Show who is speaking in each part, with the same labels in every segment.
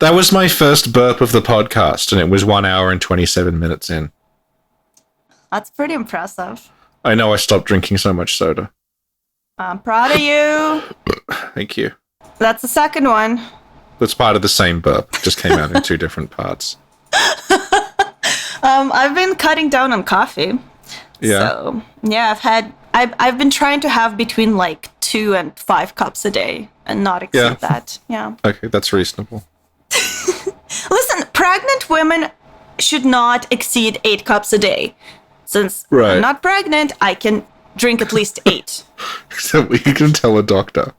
Speaker 1: That was my first burp of the podcast, and it was 1 hour and 27 minutes in.
Speaker 2: That's pretty impressive.
Speaker 1: I know I stopped drinking so much soda.
Speaker 2: I'm proud of you.
Speaker 1: Thank you.
Speaker 2: That's the second one.
Speaker 1: That's part of the same burp. Just came out in two different parts.
Speaker 2: I've been cutting down on coffee.
Speaker 1: Yeah.
Speaker 2: So, yeah, I've been trying to have between like 2 and 5 cups a day and not exceed that. Yeah.
Speaker 1: Okay, that's reasonable.
Speaker 2: Listen, pregnant women should not exceed 8 cups a day. Since
Speaker 1: Right.
Speaker 2: I'm not pregnant, I can drink at least 8.
Speaker 1: So you can tell a doctor.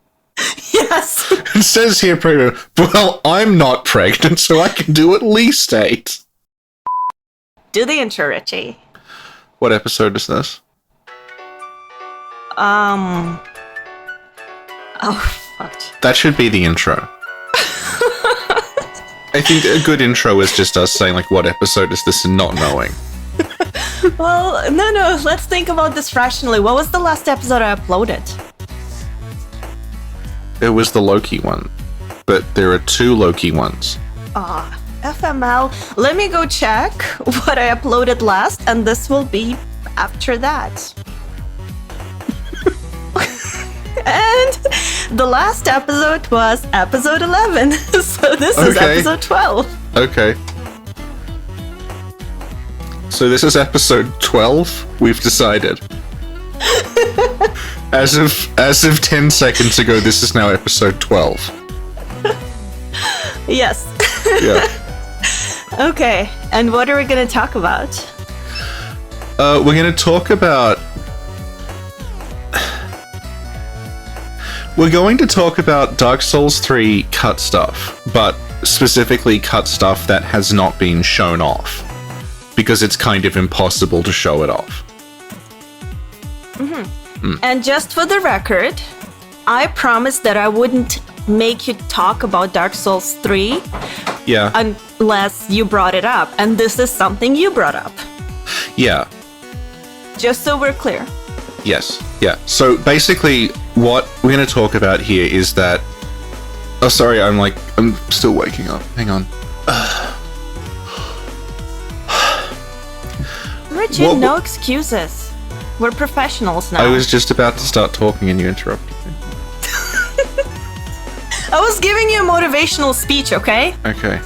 Speaker 2: Yes.
Speaker 1: It says here, pregnant. Well, I'm not pregnant, so I can do at least 8.
Speaker 2: Do the intro, Richie.
Speaker 1: What episode is this?
Speaker 2: Oh, fuck.
Speaker 1: That should be the intro. I think a good intro is just us saying, like, what episode is this and not knowing.
Speaker 2: Well, no, let's think about this rationally. What was the last episode I uploaded?
Speaker 1: It was the Loki one. But there are 2 Loki ones.
Speaker 2: FML. Let me go check what I uploaded last, and this will be after that. And the last episode was episode 11, so this is episode 12.
Speaker 1: Okay. So this is episode 12, we've decided. As of 10 seconds ago, this is now episode 12.
Speaker 2: Yes.
Speaker 1: Yeah.
Speaker 2: Okay, and what are we going to talk about?
Speaker 1: We're going to talk about... We're going to talk about Dark Souls 3 cut stuff, but specifically cut stuff that has not been shown off, because it's kind of impossible to show it off.
Speaker 2: And just for the record, I promised that I wouldn't make you talk about Dark Souls 3
Speaker 1: Yeah.
Speaker 2: unless you brought it up, and this is something you brought up.
Speaker 1: Yeah.
Speaker 2: Just so we're clear.
Speaker 1: Yes. Yeah. So basically, what we're going to talk about here is that... Oh, sorry, I'm still waking up. Hang on.
Speaker 2: Richie, no excuses. We're professionals now.
Speaker 1: I was just about to start talking and you interrupted me.
Speaker 2: I was giving you a motivational speech, okay?
Speaker 1: Okay.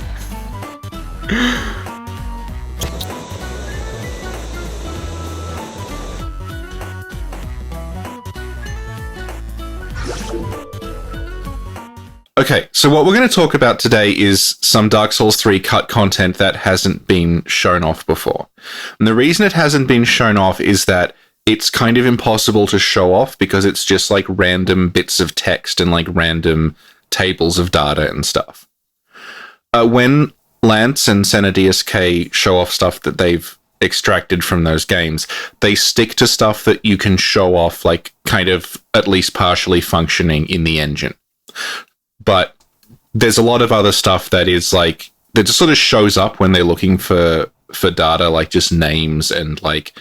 Speaker 1: Okay, so what we're going to talk about today is some Dark Souls 3 cut content that hasn't been shown off before. And the reason it hasn't been shown off is that it's kind of impossible to show off because it's just like random bits of text and like random tables of data and stuff. When Lance and SanaDSK show off stuff that they've extracted from those games, they stick to stuff that you can show off, like kind of at least partially functioning in the engine. But there's a lot of other stuff that is like, that just sort of shows up when they're looking for data, like just names and like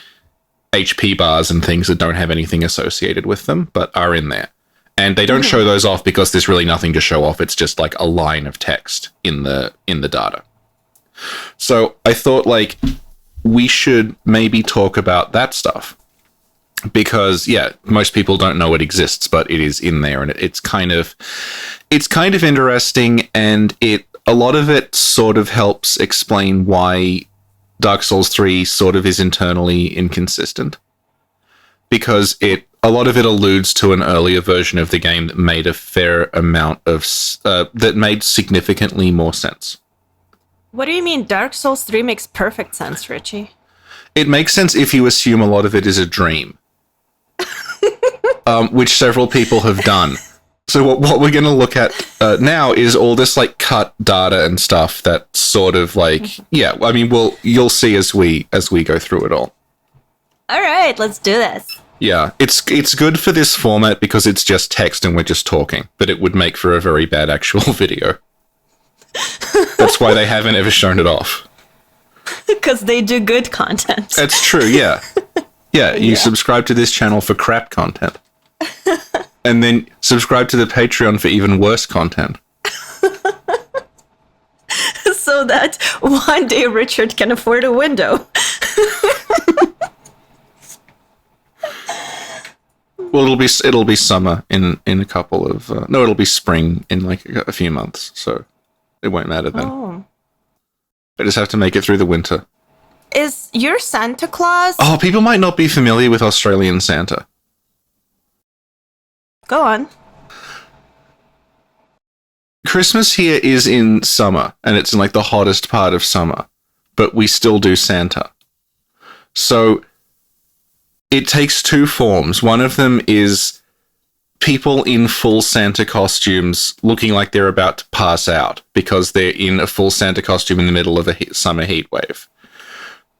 Speaker 1: HP bars and things that don't have anything associated with them, but are in there. And they don't show those off because there's really nothing to show off. It's just like a line of text in the data. So I thought like we should maybe talk about that stuff. Because yeah, most people don't know it exists, but it is in there, and it's kind of interesting, and a lot of it sort of helps explain why Dark Souls 3 sort of is internally inconsistent. Because a lot of it alludes to an earlier version of the game that made a fair amount of that made significantly more sense.
Speaker 2: What do you mean Dark Souls 3 makes perfect sense, Richie?
Speaker 1: It makes sense if you assume a lot of it is a dream. Which several people have done. So what we're going to look at now is all this like cut data and stuff that sort of like, yeah, I mean, you'll see as we go through it all.
Speaker 2: All right, let's do this.
Speaker 1: Yeah, it's good for this format because it's just text and we're just talking, but it would make for a very bad actual video. That's why they haven't ever shown it off.
Speaker 2: Because they do good content.
Speaker 1: That's true, yeah. Yeah, you subscribe to this channel for crap content. And then subscribe to the Patreon for even worse content.
Speaker 2: so that one day Richard can afford a window.
Speaker 1: Well, it'll be summer in a couple of no, it'll be spring in like a few months, so it won't matter then.
Speaker 2: Oh.
Speaker 1: I just have to make it through the winter.
Speaker 2: Is your Santa Claus?
Speaker 1: Oh, people might not be familiar with Australian Santa.
Speaker 2: Go on.
Speaker 1: Christmas here is in summer, and it's in like the hottest part of summer, but we still do Santa. So it takes two forms. One of them is people in full Santa costumes looking like they're about to pass out because they're in a full Santa costume in the middle of a summer heat wave.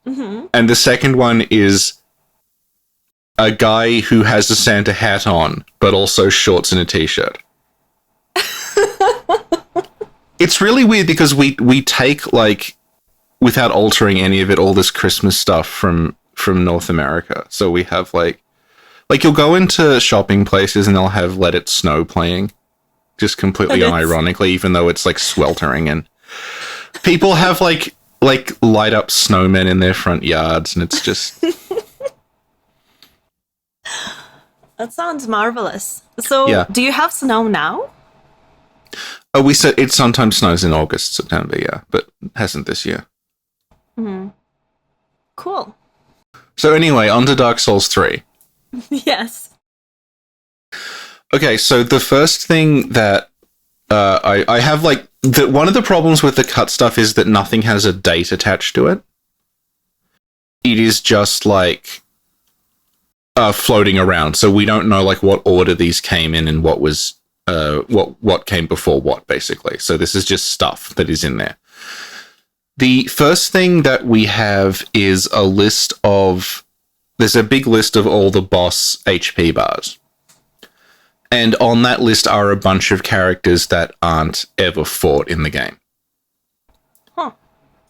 Speaker 1: Mm-hmm. And the second one is a guy who has a Santa hat on, but also shorts and a t-shirt. It's really weird because we take, like, without altering any of it, all this Christmas stuff from North America. So we have, like you'll go into shopping places and they'll have Let It Snow playing, just completely unironically, even though it's, like, sweltering. And people have, like light up snowmen in their front yards, and it's just...
Speaker 2: That sounds marvelous. So,
Speaker 1: yeah.
Speaker 2: Do you have snow now?
Speaker 1: Oh, we said it sometimes snows in August, September, yeah, but hasn't this year.
Speaker 2: Mm-hmm. Cool.
Speaker 1: So anyway, on to Dark Souls 3.
Speaker 2: Yes.
Speaker 1: Okay, so the first thing that I have, like, one of the problems with the cut stuff is that nothing has a date attached to it. It is just, like, floating around, so we don't know, like, what order these came in and what was what came before what, basically. So this is just stuff that is in there. The first thing that we have is there's a big list of all the boss HP bars. And on that list are a bunch of characters that aren't ever fought in the game.
Speaker 2: Huh.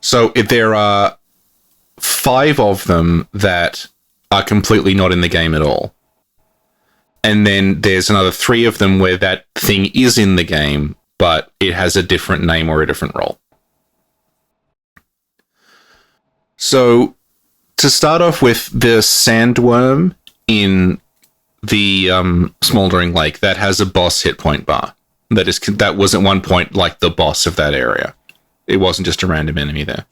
Speaker 1: So there are 5 of them that are completely not in the game at all. And then there's another 3 of them where that thing is in the game, but it has a different name or a different role. So, to start off with, the sandworm in the Smoldering Lake, that has a boss hit point bar. That was at one point like the boss of that area. It wasn't just a random enemy there.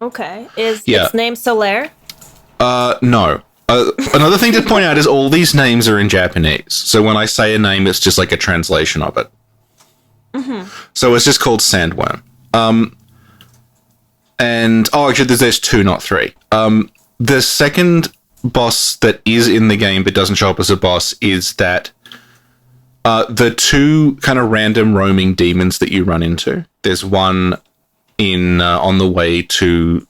Speaker 2: Okay. Is its name Solaire?
Speaker 1: No. Another thing to point out is all these names are in Japanese. So when I say a name, it's just like a translation of it. Mm-hmm. So it's just called Sandworm. Actually, there's 2, not 3. The second boss that is in the game but doesn't show up as a boss is that the 2 kind of random roaming demons that you run into. There's one on the way to...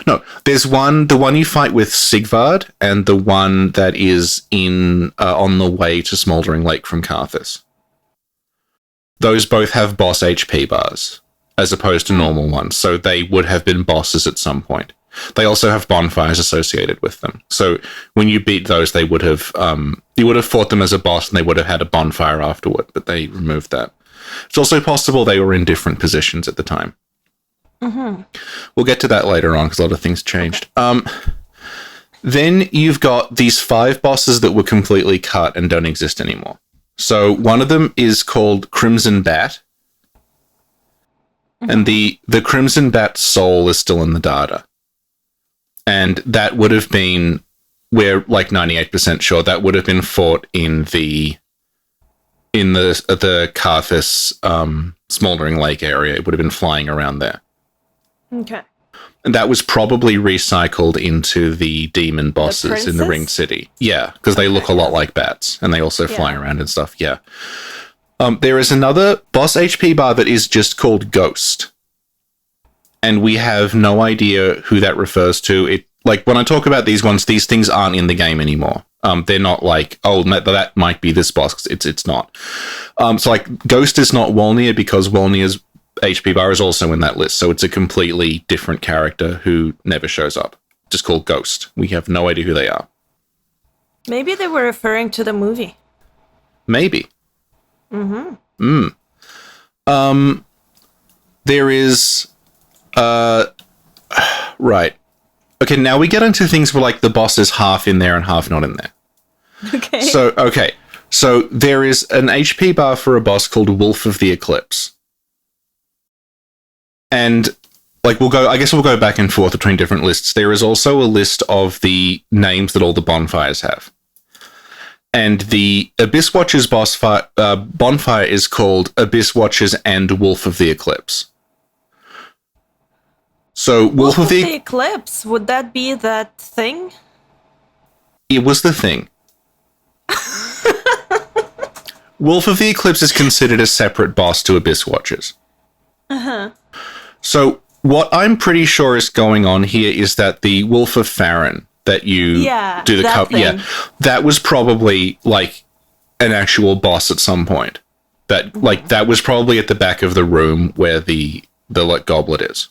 Speaker 1: No, there's the one you fight with Sigvard, and the one that is on the way to Smoldering Lake from Karthus. Those both have boss HP bars, as opposed to normal ones, so they would have been bosses at some point. They also have bonfires associated with them. So when you beat those, they would have you would have fought them as a boss, and they would have had a bonfire afterward, but they removed that. It's also possible they were in different positions at the time. Mm-hmm. We'll get to that later on because a lot of things changed. Then you've got these 5 bosses that were completely cut and don't exist anymore. So one of them is called Crimson Bat. Mm-hmm. And the Crimson Bat's soul is still in the data. And that would have been, we're like 98% sure, that would have been fought in the Karthus Smoldering Lake area. It would have been flying around there.
Speaker 2: Okay.
Speaker 1: And that was probably recycled into the demon bosses in the Ringed City. Yeah, because they look a lot like bats, and they also fly around and stuff, yeah. There is another boss HP bar that is just called Ghost. And we have no idea who that refers to. Like, when I talk about these ones, these things aren't in the game anymore. They're not like, oh, that might be this boss, 'cause it's not. So, like, Ghost is not Wolnir because Wolnir's HP bar is also in that list, so it's a completely different character who never shows up. Just called Ghost. We have no idea who they are.
Speaker 2: Maybe they were referring to the movie.
Speaker 1: Maybe. Mm-hmm. There is Right. Okay, now we get into things where, like, the boss is half in there and half not in there.
Speaker 2: Okay.
Speaker 1: So there is an HP bar for a boss called Wolf of the Eclipse. And, like, we'll go back and forth between different lists. There is also a list of the names that all the bonfires have. And the Abyss Watchers bonfire is called Abyss Watchers and Wolf of the Eclipse. So
Speaker 2: Wolf of the Eclipse, would that be that thing?
Speaker 1: It was the thing. Wolf of the Eclipse is considered a separate boss to Abyss Watchers. Uh-huh. So what I'm pretty sure is going on here is that the Wolf of Farron that you do the that was probably like an actual boss at some point. That was probably at the back of the room where the like goblet is.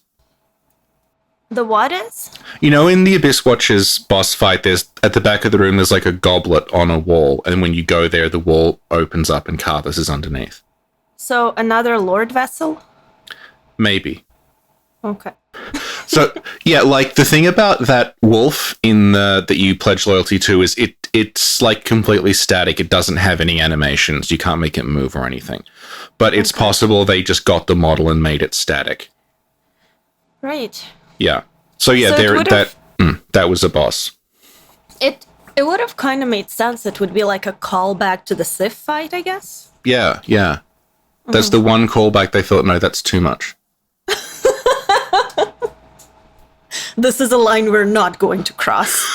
Speaker 2: The what is?
Speaker 1: You know, in the Abyss Watchers boss fight, there's at the back of the room there's like a goblet on a wall, and when you go there, the wall opens up and Karthus is underneath.
Speaker 2: So another Lord vessel?
Speaker 1: Maybe.
Speaker 2: Okay.
Speaker 1: So yeah, like the thing about that wolf that you pledge loyalty to is it's like completely static. It doesn't have any animations. You can't make it move or anything. But it's possible they just got the model and made it static.
Speaker 2: Right.
Speaker 1: Yeah. So yeah, that was a boss.
Speaker 2: It would have kind of made sense. It would be like a callback to the Sif fight, I guess.
Speaker 1: Yeah. That's the one callback they thought, no, that's too much.
Speaker 2: This is a line we're not going to cross.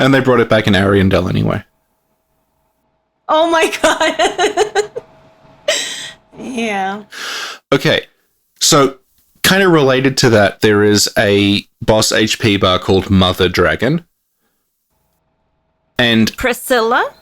Speaker 1: And they brought it back in Ariandel anyway.
Speaker 2: Oh my god. Yeah.
Speaker 1: Okay. So kind of related to that, there is a boss HP bar called Mother Dragon. And
Speaker 2: Priscilla?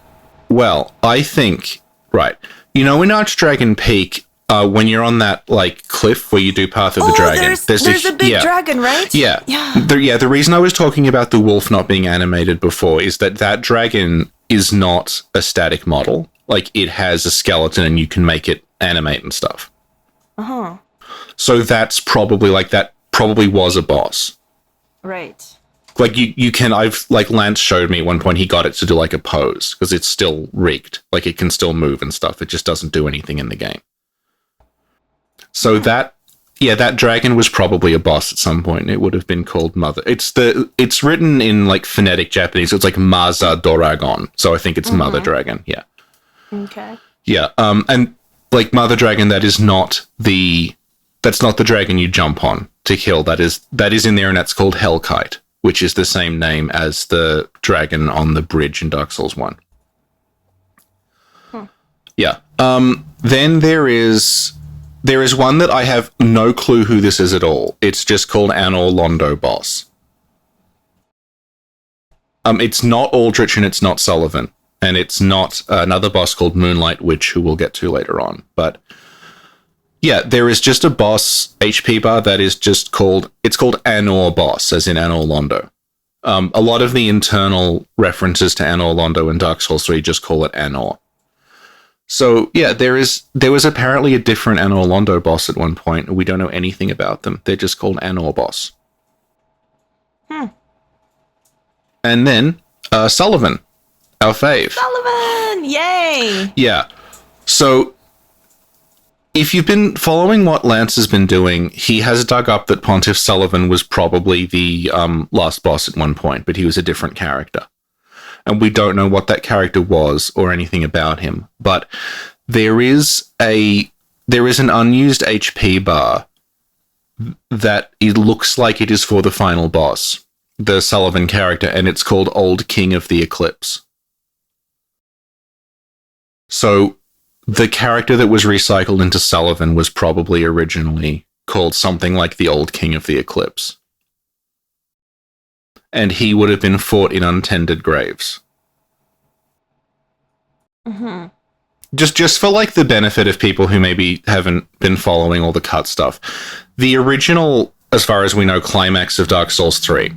Speaker 1: Well, I think, right. You know, in Archdragon Peak, when you're on that like cliff where you do Path of the Dragon,
Speaker 2: there's a big dragon, right?
Speaker 1: Yeah. The reason I was talking about the wolf not being animated before is that dragon is not a static model. Like, it has a skeleton and you can make it animate and stuff.
Speaker 2: Uh-huh.
Speaker 1: So that's probably that probably was a boss.
Speaker 2: Right.
Speaker 1: Like Lance showed me at one point, he got it to do like a pose because it's still rigged. Like, it can still move and stuff. It just doesn't do anything in the game. So that dragon was probably a boss at some point. It would have been called Mother. It's written in like phonetic Japanese, so it's like Maza Doragon. So I think it's Mother Dragon. Yeah.
Speaker 2: Okay.
Speaker 1: Yeah. And like Mother Dragon, that's not the dragon you jump on to kill. That is in there, and that's called Hellkite, which is the same name as the dragon on the bridge in Dark Souls 1. Yeah. Then there is one that I have no clue who this is at all. It's just called Anor Londo Boss. It's not Aldrich and it's not Sullivan. And it's not another boss called Moonlight Witch, who we'll get to later on. But yeah, there is just a boss HP bar that is just called Anor Boss, as in Anor Londo. A lot of the internal references to Anor Londo in Dark Souls 3 just call it Anor. So yeah, there was apparently a different Anor Londo boss at one point. We don't know anything about them. They're just called Anor Boss. And then Sullivan, our fave.
Speaker 2: Sullivan, yay!
Speaker 1: Yeah. So if you've been following what Lance has been doing, he has dug up that Pontiff Sullivan was probably the last boss at one point, but he was a different character. And we don't know what that character was or anything about him. But there is an unused HP bar that it looks like it is for the final boss, the Sullivan character, and it's called Old King of the Eclipse. So the character that was recycled into Sullivan was probably originally called something like the Old King of the Eclipse. And he would have been fought in untended graves.
Speaker 2: Mm-hmm.
Speaker 1: Just for like the benefit of people who maybe haven't been following all the cut stuff. The original, as far as we know, climax of Dark Souls 3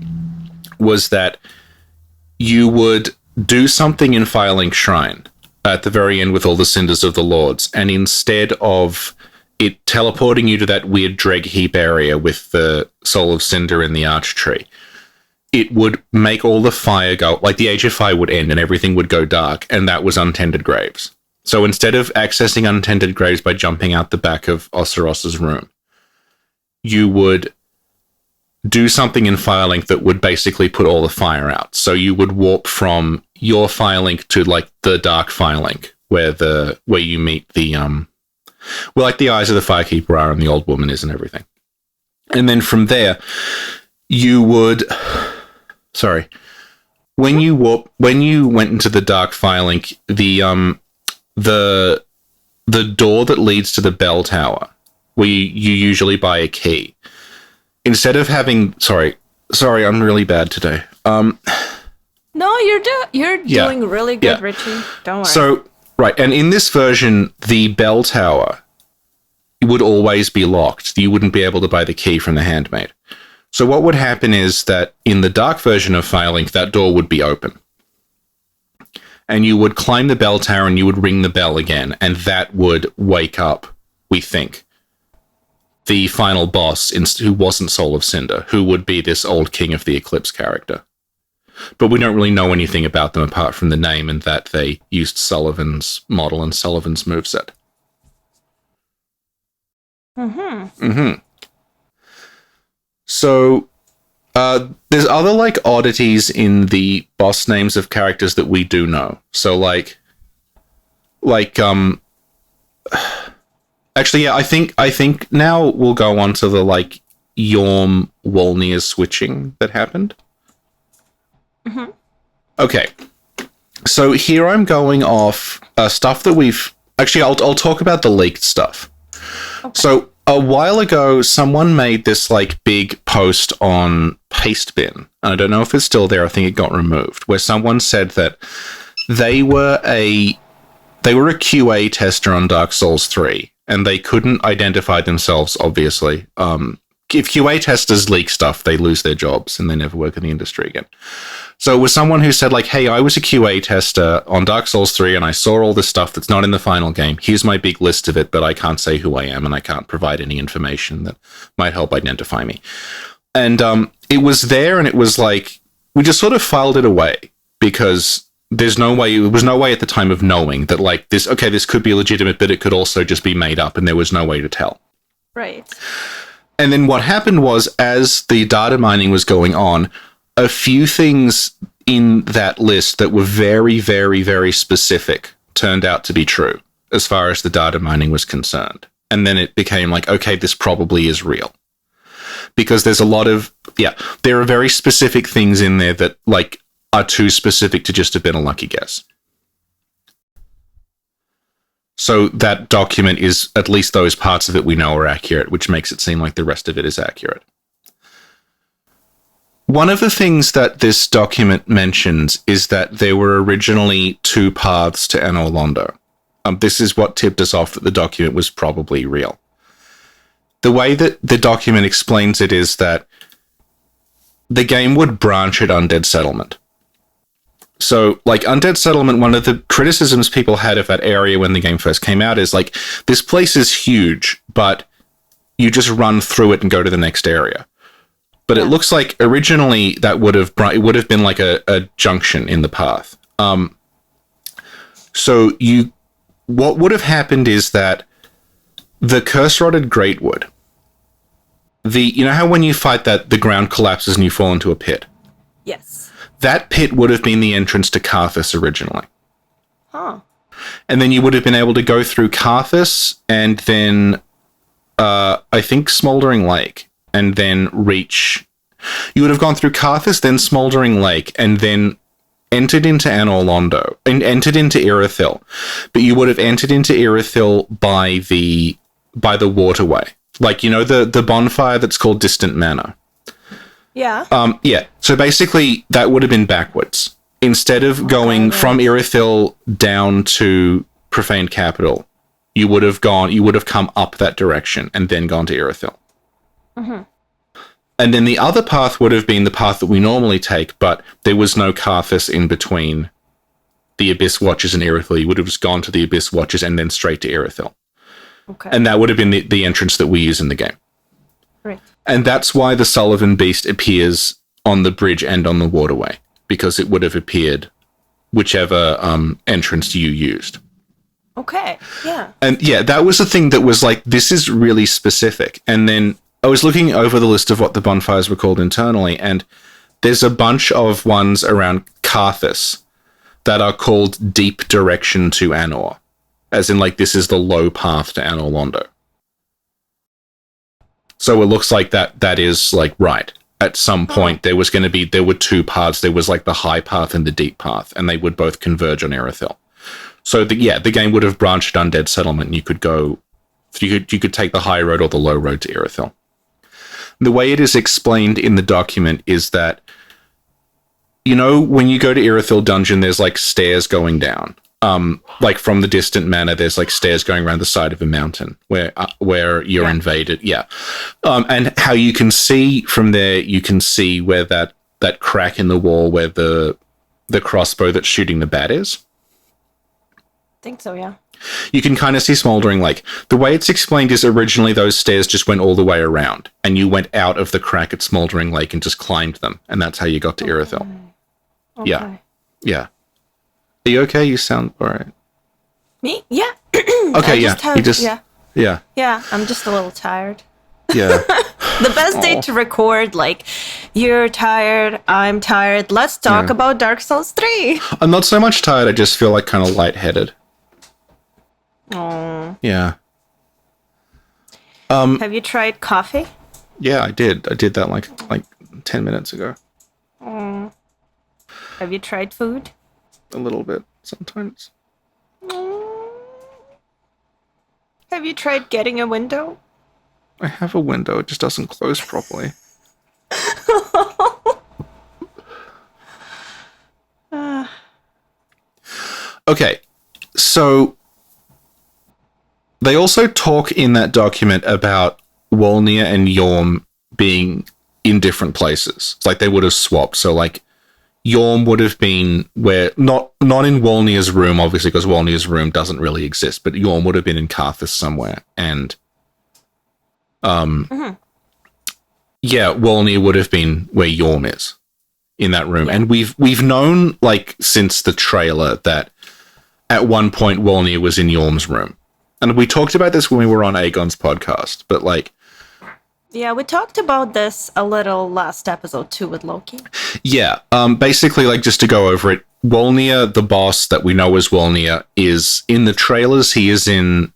Speaker 1: was that you would do something in Firelink Shrine at the very end with all the cinders of the lords, and instead of it teleporting you to that weird dreg heap area with the Soul of Cinder in the Arch Tree, it would make all the fire go, like the Age of Fire would end and everything would go dark, and that was Untended Graves. So instead of accessing Untended Graves by jumping out the back of Osiros's room, you would do something in Firelink that would basically put all the fire out. So you would warp from your Firelink to like the Dark Firelink, where you meet the like the Eyes of the Firekeeper are and the Old Woman is and everything. And then from there, you would when you went into the Dark Firelink, the door that leads to the bell tower, where you usually buy a key, instead of having sorry, I'm really bad today.
Speaker 2: No, you're doing really good, Richie. Don't worry.
Speaker 1: So, right, and in this version, the bell tower would always be locked. You wouldn't be able to buy the key from the handmaid. So what would happen is that in the dark version of Firelink, that door would be open. And you would climb the bell tower and you would ring the bell again, and that would wake up, we think, the final boss, who wasn't Soul of Cinder, who would be this old King of the Eclipse character. But we don't really know anything about them apart from the name and that they used Sullivan's model and Sullivan's moveset. So, there's other, like, oddities in the boss names of characters that we do know. So, actually, yeah, I think now we'll go on to the, like, Yorm Wolnir switching that happened. Okay. So here I'm going off stuff that we've... Actually, I'll talk about the leaked stuff. Okay. So a while ago, someone made this, like, big post on Pastebin. I don't know if it's still there. I think it got removed. Where someone said that they were a QA tester on Dark Souls 3, and they couldn't identify themselves, obviously. If QA testers leak stuff, they lose their jobs and they never work in the industry again. So it was someone who said, like, hey, I was a QA tester on Dark Souls 3 and I saw all this stuff that's not in the final game. Here's my big list of it, but I can't say who I am and I can't provide any information that might help identify me. And it was there, and it was like, we just sort of filed it away because there was no way at the time of knowing that, like, this could be legitimate, but it could also just be made up, and there was no way to tell.
Speaker 2: Right.
Speaker 1: And then what happened was, as the data mining was going on, a few things in that list that were very, very, very specific turned out to be true as far as the data mining was concerned. And then it became like, okay, this probably is real. Because there's a lot of, there are very specific things in there that, like, are too specific to just have been a lucky guess. So that document is, at least those parts of it we know are accurate, which makes it seem like the rest of it is accurate. One of the things that this document mentions is that there were originally two paths to Anor Londo. This is what tipped us off that the document was probably real. The way that the document explains it is that the game would branch at Undead Settlement. So, like, Undead Settlement, one of the criticisms people had of that area when the game first came out is, like, this place is huge, but you just run through it and go to the next area. But it looks like originally that would have been like a junction in the path. So what would have happened is that the curse-rotted Greatwood, you know how when you fight that, the ground collapses and you fall into a pit?
Speaker 2: Yes.
Speaker 1: That pit would have been the entrance to Karthus originally.
Speaker 2: Huh.
Speaker 1: And then you would have been able to go through Karthus and then, I think, Smoldering Lake, and then reach... You would have gone through Karthus, then Smoldering Lake, and then entered into Anor Londo, and entered into Irithyll. But you would have entered into Irithyll by the waterway. Like, you know, the bonfire that's called Distant Manor?
Speaker 2: Yeah.
Speaker 1: So basically, that would have been backwards. Instead of going from Irithyll down to Profaned Capital, you would have come up that direction and then gone to Irithyll. Mm-hmm. And then the other path would have been the path that we normally take, but there was no Karthus in between the Abyss Watchers and Irithyll. You would have just gone to the Abyss Watchers and then straight to Irithyll.
Speaker 2: Okay.
Speaker 1: And that would have been the entrance that we use in the game.
Speaker 2: Right.
Speaker 1: And that's why the Sullivan Beast appears on the bridge and on the waterway, because it would have appeared whichever entrance you used.
Speaker 2: Okay, yeah.
Speaker 1: And yeah, that was the thing that was like, this is really specific. And then I was looking over the list of what the bonfires were called internally, and there's a bunch of ones around Carthus that are called Deep Direction to Anor. As in, like, this is the low path to Anor Londo. So it looks like that is, like, right. At some point, there were two paths. There was, like, the high path and the deep path, and they would both converge on Erythil. So, the game would have branched Undead Settlement, and you could take the high road or the low road to Erythil. The way it is explained in the document is that, you know, when you go to Erythil Dungeon, there's, like, stairs going down. Like from the distant manor, there's like stairs going around the side of a mountain where you're invaded. Yeah. And how you can see from there, you can see where that crack in the wall where the crossbow that's shooting the bat is.
Speaker 2: I think so, yeah.
Speaker 1: You can kind of see smoldering. Like, the way it's explained is originally those stairs just went all the way around, and you went out of the crack at Smoldering Lake and just climbed them, and that's how you got to Erythil.
Speaker 2: Okay.
Speaker 1: Yeah. Yeah. Are you okay? You sound all right.
Speaker 2: Me? Yeah.
Speaker 1: Okay, yeah. Yeah.
Speaker 2: Yeah, I'm just a little tired.
Speaker 1: Yeah.
Speaker 2: The best day to record, like, you're tired, I'm tired, let's talk about Dark Souls 3.
Speaker 1: I'm not so much tired, I just feel like kind of lightheaded.
Speaker 2: Oh.
Speaker 1: Yeah.
Speaker 2: Have you tried coffee?
Speaker 1: Yeah, I did. I did that like 10 minutes ago.
Speaker 2: Oh. Have you tried food?
Speaker 1: A little bit, sometimes.
Speaker 2: Have you tried getting a window?
Speaker 1: I have a window, it just doesn't close properly. Okay, so they also talk in that document about Wolnir and Yorm being in different places. It's like they would have swapped, so like Yorm would have been where, not in Wolnir's room, obviously, because Wolnir's room doesn't really exist, but Yorm would have been in Carthus somewhere, and yeah, Wolnir would have been where Yorm is, in that room. And we've known, like, since the trailer that at one point Wolnir was in Yorm's room. And we talked about this when we were on Aegon's podcast, but like,
Speaker 2: yeah, we talked about this a little last episode too with Loki.
Speaker 1: Yeah, basically, like, just to go over it, Wolnir, the boss that we know as Wolnir, is in the trailers. He is in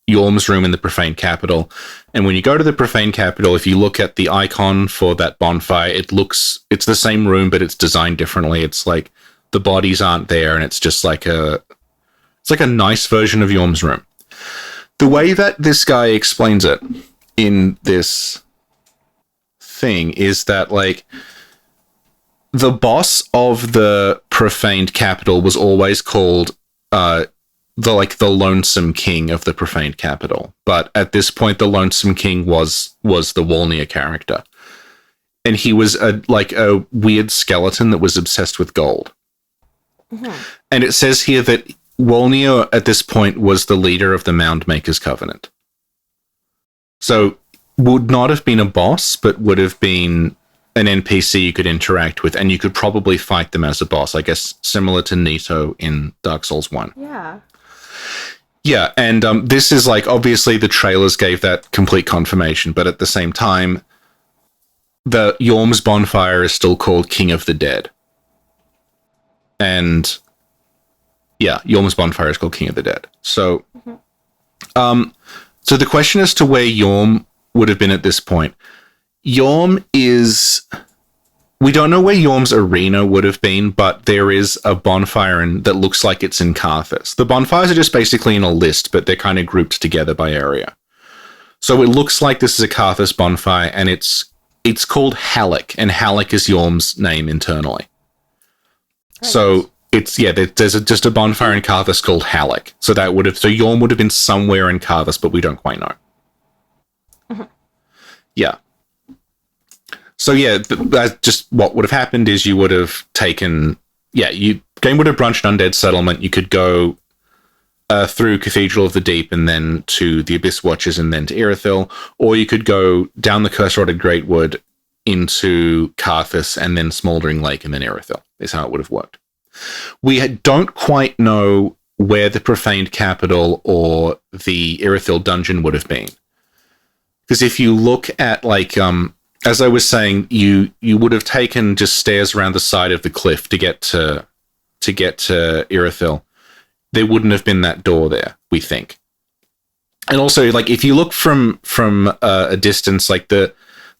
Speaker 1: Yorm's room in the Profane Capital. And when you go to the Profane Capital, if you look at the icon for that bonfire, it's the same room, but it's designed differently. It's like the bodies aren't there, and it's just like it's like a nice version of Yorm's room. The way that this guy explains it in this thing is that, like, the boss of the Profaned Capital was always called the Lonesome King of the Profaned Capital, but at this point the Lonesome King was the Wolnir character, and he was a weird skeleton that was obsessed with gold. And it says here that Wolnir at this point was the leader of the Mound Makers Covenant. So, would not have been a boss, but would have been an NPC you could interact with, and you could probably fight them as a boss, I guess, similar to Nito in Dark Souls 1.
Speaker 2: Yeah.
Speaker 1: Yeah, and this is, like, obviously the trailers gave that complete confirmation, but at the same time, the Yorm's bonfire is still called King of the Dead. And, yeah, Yorm's bonfire is called King of the Dead. So, so the question as to where Yorm would have been at this point. Yorm is... We don't know where Yorm's arena would have been, but there is a bonfire that looks like it's in Carthus. The bonfires are just basically in a list, but they're kind of grouped together by area. So it looks like this is a Carthus bonfire, and it's called Halleck, and Halleck is Yorm's name internally. Right. So it's, yeah, there's just a bonfire in Carthus called Halleck. So Yorm would have been somewhere in Carthus, but we don't quite know. Yeah. So yeah, that's just what would have happened is you would have taken, game would have branched Undead Settlement. You could go through Cathedral of the Deep and then to the Abyss Watchers and then to Irithyll, or you could go down the Curse-Rotted Greatwood into Karthus and then Smouldering Lake and then Irithyll, is how it would have worked. We don't quite know where the Profaned Capital or the Irithyll dungeon would have been. Because if you look at, like, as I was saying, you would have taken just stairs around the side of the cliff to get to Irithyll. There wouldn't have been that door there, we think. And also, like, if you look from a distance, like the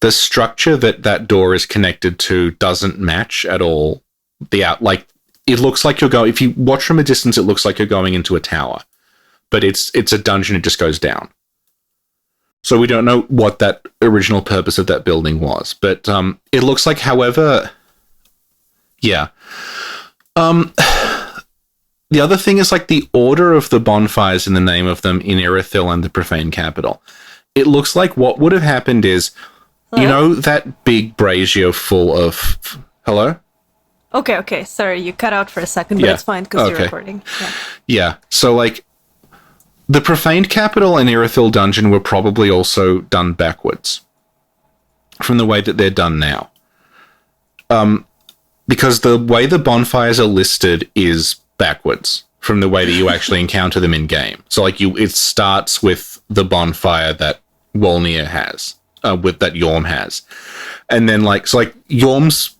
Speaker 1: structure that door is connected to doesn't match at all. It looks like you're going. If you watch from a distance, it looks like you're going into a tower, but it's a dungeon. It just goes down. So we don't know what that original purpose of that building was, but it looks like, however, yeah. The other thing is, like, the order of the bonfires and the name of them in Irithyll and the Profane Capital. It looks like what would have happened is, hello? You know that big brazier full of... Hello?
Speaker 2: Okay. Sorry, you cut out for a second, but it's fine because you're recording.
Speaker 1: Yeah. So, like, the Profaned Capital and Irithyll Dungeon were probably also done backwards from the way that they're done now. Because the way the bonfires are listed is backwards from the way that you actually encounter them in game. So, like, it starts with the bonfire that Wolnir has, that Yorm has, and then Yorm's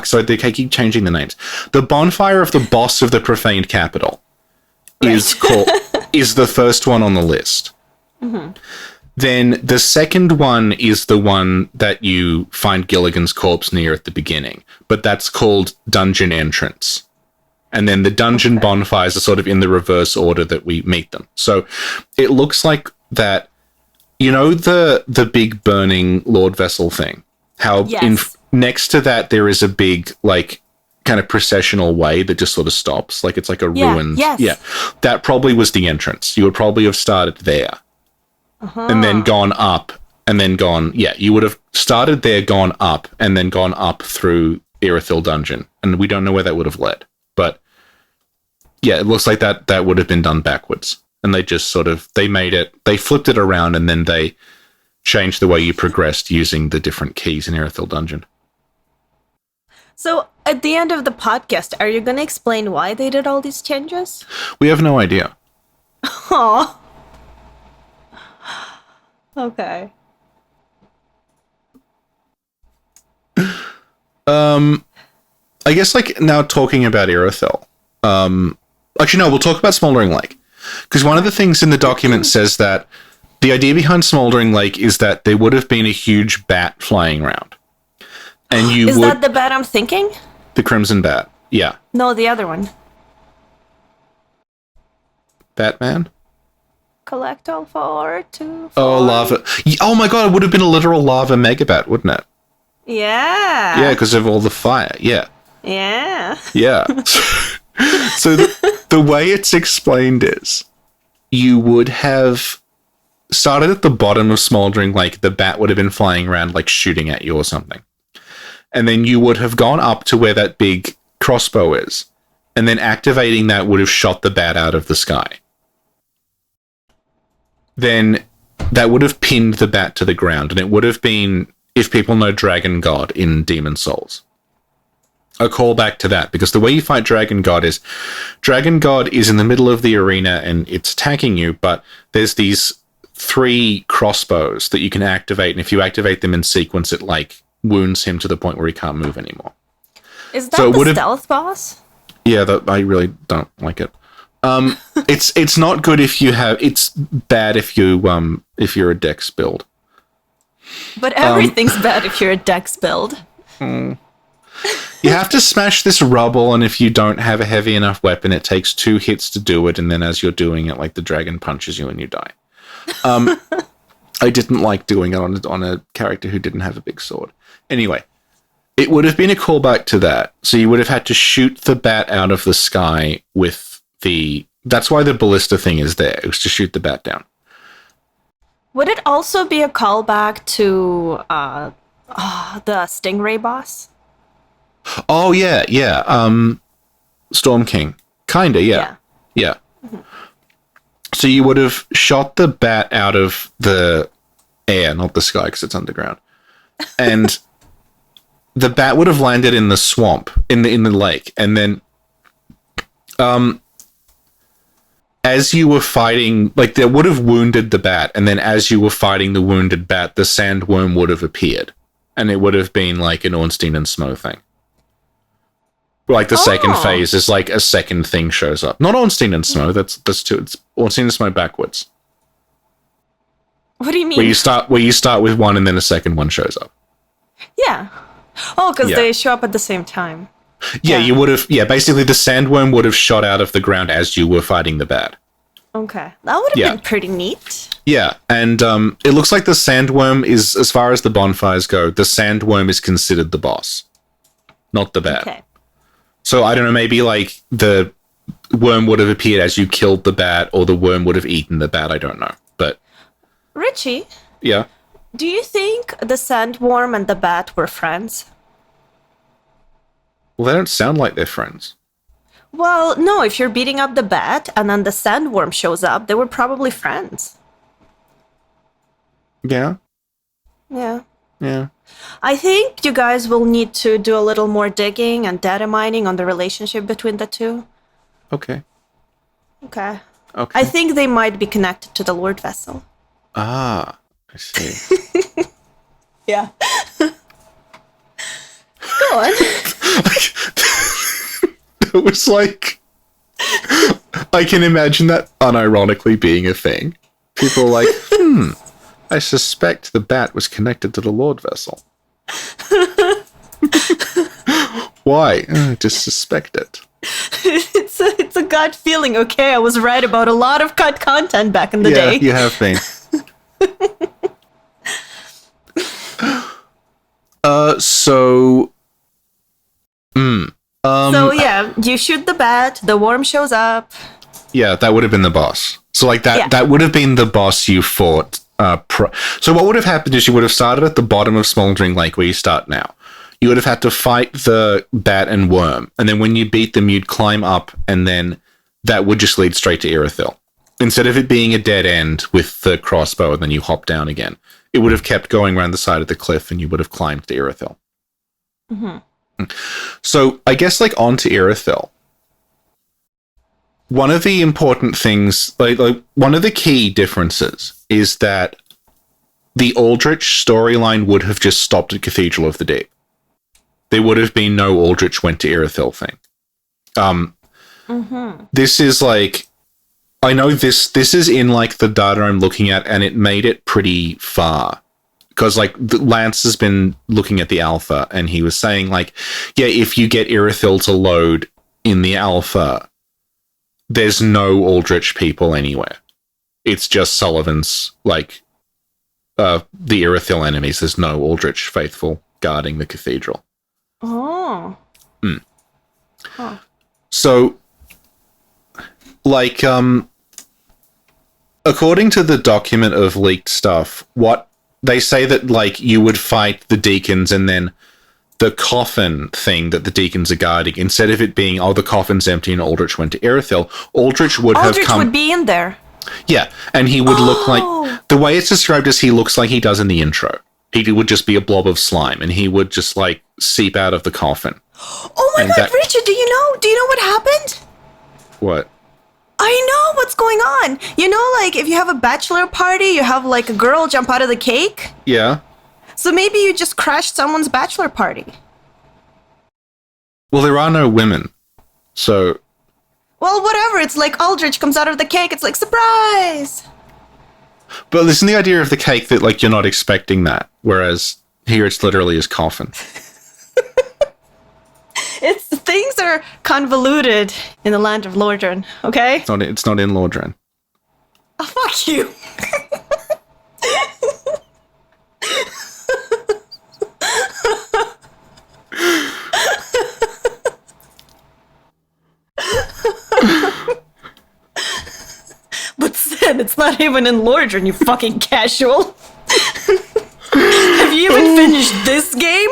Speaker 1: sorry, they keep changing the names. The bonfire of the boss of the Profaned Capital is the first one on the list. Mm-hmm. Then the second one is the one that you find Gilligan's corpse near at the beginning, but that's called Dungeon Entrance. And then the dungeon bonfires are sort of in the reverse order that we meet them. So it looks like that, you know, the big burning Lord Vessel thing, how next to that there is a big, like, kind of processional way that just sort of stops. Like, it's like a ruined... Yes. Yeah. That probably was the entrance. You would probably have started there. And then gone up, and then gone... Yeah, you would have started there, gone up, and then gone up through Irithyll Dungeon. And we don't know where that would have led. But, yeah, it looks like that would have been done backwards. And they just sort of... They flipped it around, and then they changed the way you progressed using the different keys in Irithyll Dungeon.
Speaker 2: So, at the end of the podcast, are you going to explain why they did all these changes?
Speaker 1: We have no idea.
Speaker 2: Aww. Okay.
Speaker 1: I guess, like, now talking about Irithyll. Actually, no, we'll talk about Smouldering Lake. Because one of the things in the document says that the idea behind Smouldering Lake is that there would have been a huge bat flying around. And Is
Speaker 2: that the bat I'm thinking?
Speaker 1: The Crimson Bat, yeah.
Speaker 2: No, the other one.
Speaker 1: Batman?
Speaker 2: Collect all 4 to 4.
Speaker 1: Oh, lava. Oh my god, it would have been a literal lava megabat, wouldn't it?
Speaker 2: Yeah.
Speaker 1: Yeah, because of all the fire, yeah.
Speaker 2: Yeah.
Speaker 1: Yeah. So the way it's explained is you would have started at the bottom of Smouldering Lake, the bat would have been flying around, like, shooting at you or something. And then you would have gone up to where that big crossbow is, and then activating that would have shot the bat out of the sky. Then that would have pinned the bat to the ground, and it would have been, if people know Dragon God in Demon Souls, a callback to that, because the way you fight Dragon God is in the middle of the arena and it's attacking you, but there's these 3 crossbows that you can activate, and if you activate them in sequence, it, like, wounds him to the point where he can't move anymore.
Speaker 2: Is that the stealth boss?
Speaker 1: Yeah, I really don't like it. It's not good if you have... It's bad if you're a Dex build.
Speaker 2: But everything's bad if you're a Dex build.
Speaker 1: You have to smash this rubble, and if you don't have a heavy enough weapon, it takes 2 hits to do it, and then as you're doing it, like, the dragon punches you and you die. I didn't like doing it on a character who didn't have a big sword. Anyway, it would have been a callback to that. So you would have had to shoot the bat out of the sky with the... That's why the ballista thing is there. It was to shoot the bat down.
Speaker 2: Would it also be a callback to the Stingray boss?
Speaker 1: Oh, yeah. Storm King. Kinda, yeah. Yeah. So you would have shot the bat out of the air, not the sky, because it's underground. And the bat would have landed in the swamp, in the lake, and then as you were fighting, like, they would have wounded the bat, and then as you were fighting the wounded bat, the sandworm would have appeared, and it would have been like an Ornstein and Smough thing. Like, the second phase is like a second thing shows up. Not Ornstein and Smough, that's two. It's Ornstein and Smough backwards.
Speaker 2: What do you mean?
Speaker 1: Where you start with one and then a second one shows up.
Speaker 2: Yeah. Oh, because they show up at the same time.
Speaker 1: Yeah, you would have. Yeah, basically the sandworm would have shot out of the ground as you were fighting the bat.
Speaker 2: Okay, that would have been pretty neat.
Speaker 1: Yeah, and it looks like the sandworm is, as far as the bonfires go, the sandworm is considered the boss, not the bat.
Speaker 2: Okay.
Speaker 1: So I don't know, maybe like the worm would have appeared as you killed the bat, or the worm would have eaten the bat. I don't know, but
Speaker 2: Richie.
Speaker 1: Yeah.
Speaker 2: Do you think the sandworm and the bat were friends?
Speaker 1: Well, they don't sound like they're friends.
Speaker 2: Well, no, if you're beating up the bat and then the sandworm shows up, they were probably friends.
Speaker 1: Yeah.
Speaker 2: Yeah.
Speaker 1: Yeah.
Speaker 2: I think you guys will need to do a little more digging and data mining on the relationship between the two.
Speaker 1: Okay.
Speaker 2: Okay.
Speaker 1: Okay.
Speaker 2: I think they might be connected to the Lord Vessel.
Speaker 1: Ah, I see.
Speaker 2: Yeah. Go on.
Speaker 1: It was like, I can imagine that unironically being a thing. People are like, I suspect the bat was connected to the Lord Vessel. Why? I just suspect it.
Speaker 2: It's a gut feeling, okay? I was right about a lot of cut content back in the day.
Speaker 1: Yeah, you have been. So
Speaker 2: yeah, you shoot the bat, the worm shows up.
Speaker 1: Yeah, that would have been the boss. So like that would have been the boss you fought. So what would have happened is you would have started at the bottom of Smoldering Lake where you start now. You would have had to fight the bat and worm, and then when you beat them, you'd climb up, and then that would just lead straight to Irithyll. Instead of it being a dead end with the crossbow and then you hop down again, it would have kept going around the side of the cliff, and you would have climbed to Irithyll. Mm-hmm. So I guess like on to Irithyll. One of the important things, like one of the key differences is that the Aldrich storyline would have just stopped at Cathedral of the Deep. There would have been no Aldrich went to Irithyll thing. This is like, I know this is in like the data I'm looking at, and it made it pretty far. Because like Lance has been looking at the alpha, and he was saying like, yeah, if you get Irithyll to load in the alpha, there's no Aldrich people anywhere. It's just Sullivan's, like, the Irithyll enemies. There's no Aldrich faithful guarding the cathedral.
Speaker 2: Oh.
Speaker 1: Huh. So, like, according to the document of leaked stuff, what they say that, like, you would fight the deacons, and then the coffin thing that the deacons are guarding, instead of it being, the coffin's empty and Aldrich went to Irithyll, Aldrich would
Speaker 2: be in there.
Speaker 1: Yeah, and he would look like, the way it's described is he looks like he does in the intro. He would just be a blob of slime, and he would just, like, seep out of the coffin.
Speaker 2: Oh my god, Richard, do you know what happened?
Speaker 1: What?
Speaker 2: I know what's going on. You know, like, if you have a bachelor party, you have, like, a girl jump out of the cake?
Speaker 1: Yeah.
Speaker 2: So maybe you just crashed someone's bachelor party.
Speaker 1: Well, there are no women, so...
Speaker 2: Well, whatever, it's like Aldrich comes out of the cake, it's like, surprise!
Speaker 1: But listen, the idea of the cake that, like, you're not expecting that, whereas here it's literally his coffin.
Speaker 2: Things are convoluted in the land of Lordran, okay?
Speaker 1: It's not in Lordran.
Speaker 2: Oh, fuck you! But Sen, it's not even in Lordran, you fucking casual. Have you even finished this game?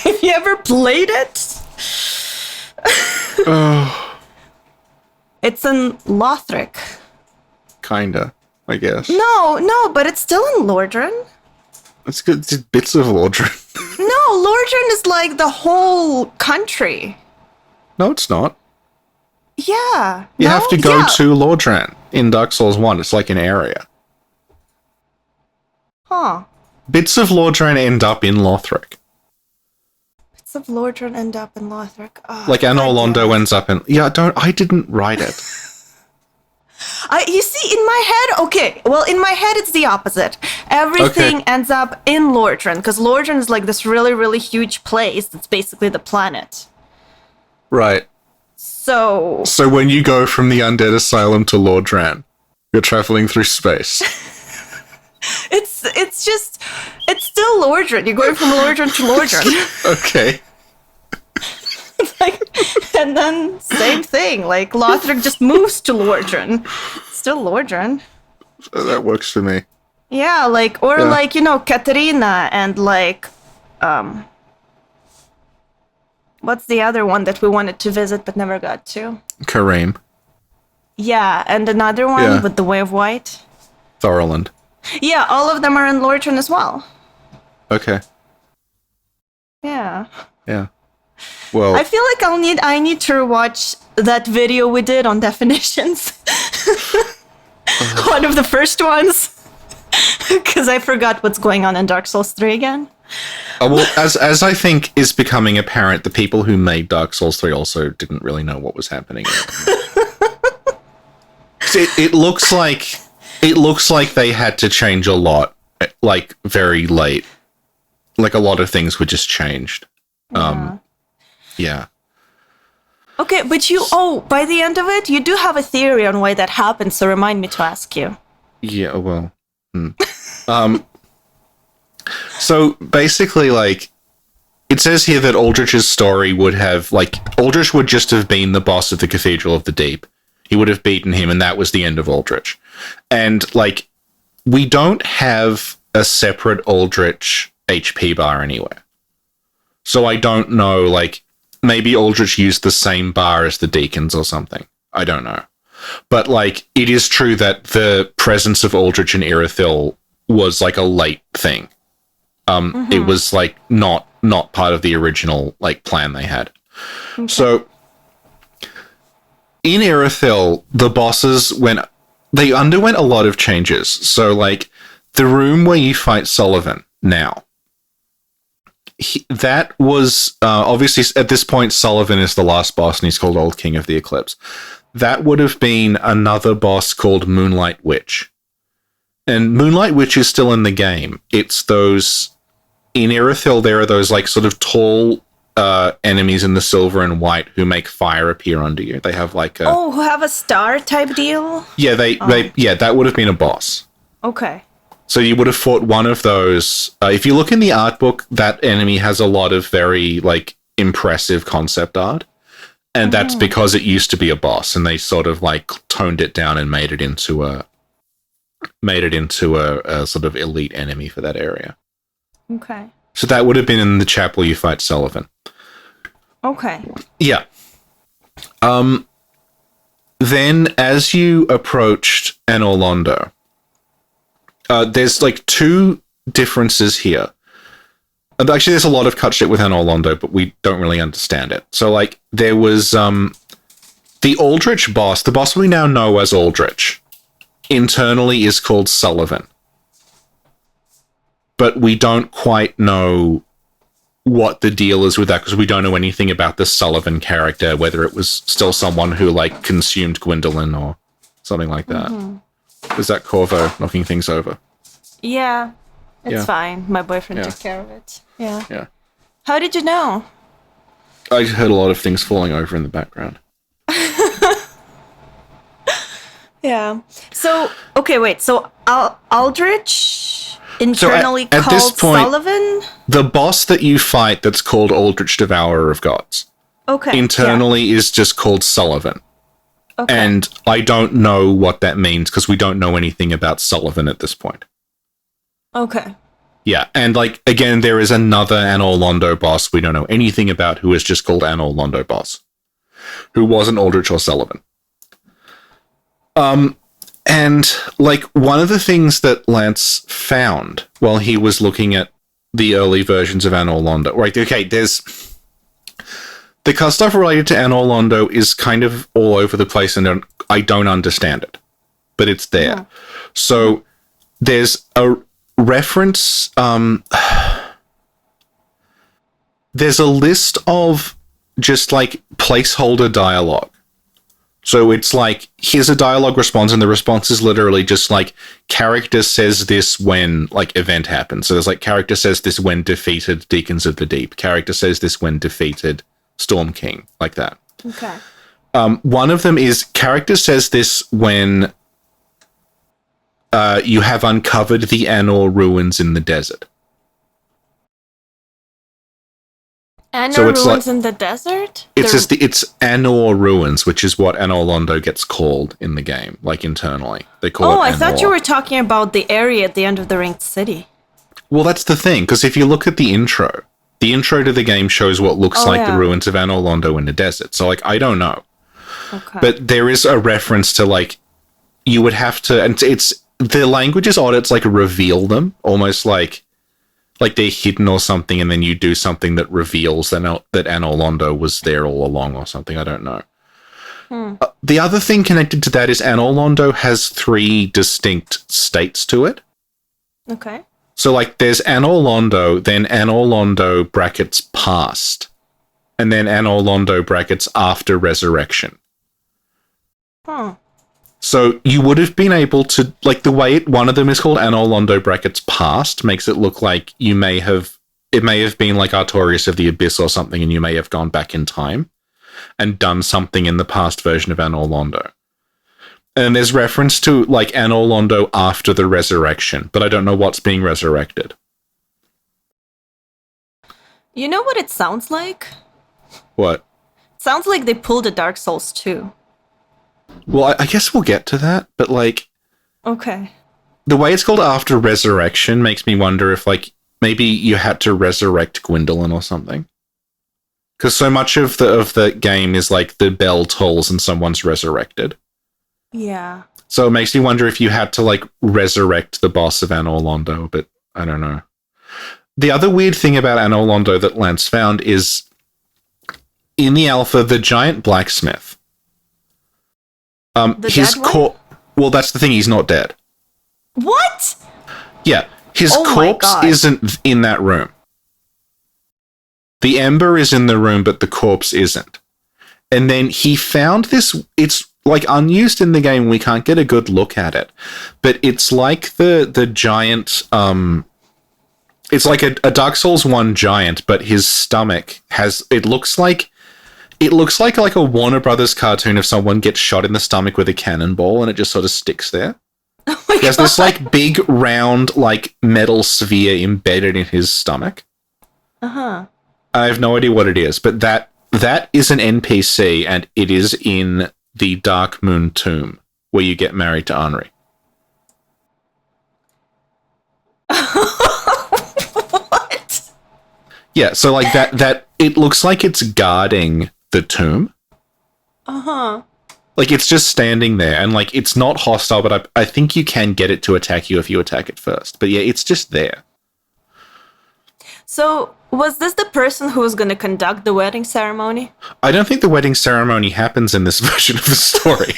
Speaker 2: Have you ever played it? It's in Lothric.
Speaker 1: Kinda, I guess.
Speaker 2: No, but it's still in Lordran.
Speaker 1: It's good. It's bits of Lordran.
Speaker 2: No, Lordran is like the whole country.
Speaker 1: No, it's not.
Speaker 2: Yeah.
Speaker 1: You have to go to Lordran in Dark Souls 1. It's like an area.
Speaker 2: Huh.
Speaker 1: Bits of Lordran end up in Lothric.
Speaker 2: Bits of Lordran end up in Lothric. Oh,
Speaker 1: Like Anor Londo ends up in... Yeah, I didn't write it.
Speaker 2: You see, in my head, okay, well, in my head, it's the opposite. Everything ends up in Lordran, because Lordran is like this really, really huge place that's basically the planet.
Speaker 1: Right.
Speaker 2: So
Speaker 1: when you go from the Undead Asylum to Lordran, you're traveling through space.
Speaker 2: it's still Lordran. You're going from Lordran to Lordran.
Speaker 1: Okay.
Speaker 2: Like, and then same thing. Like Lothric just moves to Lordran. Still Lordran.
Speaker 1: That works for me.
Speaker 2: Yeah, like like, you know, Katarina and like what's the other one that we wanted to visit but never got to?
Speaker 1: Kareem.
Speaker 2: Yeah, and another one with the Way of White.
Speaker 1: Thorland.
Speaker 2: Yeah, all of them are in Lordran as well.
Speaker 1: Okay.
Speaker 2: Yeah.
Speaker 1: Yeah. Well,
Speaker 2: I feel like I need to rewatch that video we did on definitions. One of the first ones. Because I forgot what's going on in Dark Souls 3 again.
Speaker 1: well, as I think is becoming apparent, the people who made Dark Souls 3 also didn't really know what was happening. It looks like they had to change a lot, like very late. Like a lot of things were just changed. Yeah.
Speaker 2: Okay, but by the end of it, you do have a theory on why that happened, so remind me to ask you.
Speaker 1: Yeah, well. So basically, like, it says here that Aldrich's story would have, like, Aldrich would just have been the boss of the Cathedral of the Deep. He would have beaten him, and that was the end of Aldrich. And, like, we don't have a separate Aldrich HP bar anywhere. So I don't know, like, maybe Aldrich used the same bar as the Deacons or something. I don't know. But, like, it is true that the presence of Aldrich in Irithyll was, like, a late thing. It was, like, not part of the original, like, plan they had. Okay. So, in Irithyll, the bosses, they underwent a lot of changes. So, like, the room where you fight Sullivan now, that was, obviously, at this point, Sullivan is the last boss, and he's called Old King of the Eclipse. That would have been another boss called Moonlight Witch. And Moonlight Witch is still in the game. It's those... In Irithyll, there are those, like, sort of tall enemies in the silver and white who make fire appear under you. They have, like, a...
Speaker 2: Oh, who have a star type deal?
Speaker 1: Yeah, that would have been a boss.
Speaker 2: Okay.
Speaker 1: So you would have fought one of those. If you look in the art book, that enemy has a lot of very, like, impressive concept art. And that's because it used to be a boss, and they sort of, like, toned it down and made it into a sort of elite enemy for that area.
Speaker 2: Okay.
Speaker 1: So that would have been in the chapel you fight Sullivan.
Speaker 2: Okay.
Speaker 1: Yeah. Then as you approached Anor Londo, there's, like, two differences here. Actually, there's a lot of cut shit with Anor Londo, but we don't really understand it. So, like, there was the Aldrich boss, the boss we now know as Aldrich, internally is called Sullivan. But we don't quite know what the deal is with that, because we don't know anything about the Sullivan character, whether it was still someone who, like, consumed Gwendolyn or something like that. Is that Corvo knocking things over?
Speaker 2: Yeah. It's fine. My boyfriend took care of it. Yeah.
Speaker 1: Yeah.
Speaker 2: How did you know?
Speaker 1: I heard a lot of things falling over in the background.
Speaker 2: Yeah. So, okay, wait. So, Aldrich internally
Speaker 1: at
Speaker 2: called
Speaker 1: this point,
Speaker 2: Sullivan?
Speaker 1: The boss that you fight that's called Aldrich Devourer of Gods.
Speaker 2: Okay.
Speaker 1: Internally is just called Sullivan. Okay. And I don't know what that means, because we don't know anything about Sullivan at this point.
Speaker 2: Okay.
Speaker 1: Yeah, and, like, again, there is another Anor Londo boss we don't know anything about, who is just called Anor Londo boss, who wasn't Aldrich or Sullivan. And, like, one of the things that Lance found while he was looking at the early versions of Anor Londo, right, okay, there's... The cut stuff related to Anor Londo is kind of all over the place, and I don't understand it. But it's there. Yeah. So, there's a reference... there's a list of just, like, placeholder dialogue. So it's like, here's a dialogue response, and the response is literally just like, character says this when, like, event happens. So there's like, character says this when defeated Deacons of the Deep. Character says this when defeated Storm King. Like that.
Speaker 2: Okay.
Speaker 1: One of them is, character says this when you have uncovered the Anor ruins in the desert.
Speaker 2: Anor so ruins like, in the desert?
Speaker 1: It says it's Anor ruins, which is what Anor Londo gets called in the game, like internally. They call it Anor.
Speaker 2: I thought you were talking about the area at the end of the Ringed City.
Speaker 1: Well, that's the thing, because if you look at the intro to the game shows what looks like the ruins of Anor Londo in the desert. So, like, I don't know. Okay. But there is a reference to, like, you would have to, and it's, the language is odd, it's like reveal them, almost like they're hidden or something, and then you do something that reveals that Anor Londo was there all along or something. I don't know. The other thing connected to that is Anor Londo has 3 distinct states to it.
Speaker 2: Okay.
Speaker 1: So, like, there's Anor Londo, then Anor Londo brackets past, and then Anor Londo brackets after resurrection. So you would have been able to, like, the way one of them is called Anor Londo brackets past makes it look like it may have been like Artorias of the Abyss or something, and you may have gone back in time and done something in the past version of Anor Londo. And there's reference to, like, Anor Londo after the resurrection, but I don't know what's being resurrected.
Speaker 2: You know what it sounds like?
Speaker 1: What?
Speaker 2: It sounds like they pulled a Dark Souls 2.
Speaker 1: Well, I guess we'll get to that, but, like...
Speaker 2: Okay.
Speaker 1: The way it's called after resurrection makes me wonder if, like, maybe you had to resurrect Gwendolyn or something. Because so much of the game is, like, the bell tolls and someone's resurrected.
Speaker 2: Yeah.
Speaker 1: So it makes me wonder if you had to, like, resurrect the boss of Anor Londo, but I don't know. The other weird thing about Anor Londo that Lance found is, in the alpha, the giant blacksmith... his well, that's the thing, he's not dead.
Speaker 2: What?
Speaker 1: Yeah, his corpse isn't in that room. The ember is in the room, but the corpse isn't. And then he found this, it's like unused in the game, we can't get a good look at it. But it's like the giant, it's like a Dark Souls 1 giant, but his stomach has, it looks like a Warner Brothers cartoon if someone gets shot in the stomach with a cannonball and it just sort of sticks there.
Speaker 2: Oh my God.
Speaker 1: There's this, like, big, round, like, metal sphere embedded in his stomach.
Speaker 2: Uh-huh.
Speaker 1: I have no idea what it is, but that is an NPC, and it is in the Dark Moon Tomb, where you get married to Henri.
Speaker 2: What?
Speaker 1: Yeah, so, like, that it looks like it's guarding the tomb.
Speaker 2: Uh-huh.
Speaker 1: Like, it's just standing there, and, like, it's not hostile, but I think you can get it to attack you if you attack it first. But yeah, it's just there.
Speaker 2: So, was this the person who was going to conduct the wedding ceremony?
Speaker 1: I don't think the wedding ceremony happens in this version of the story.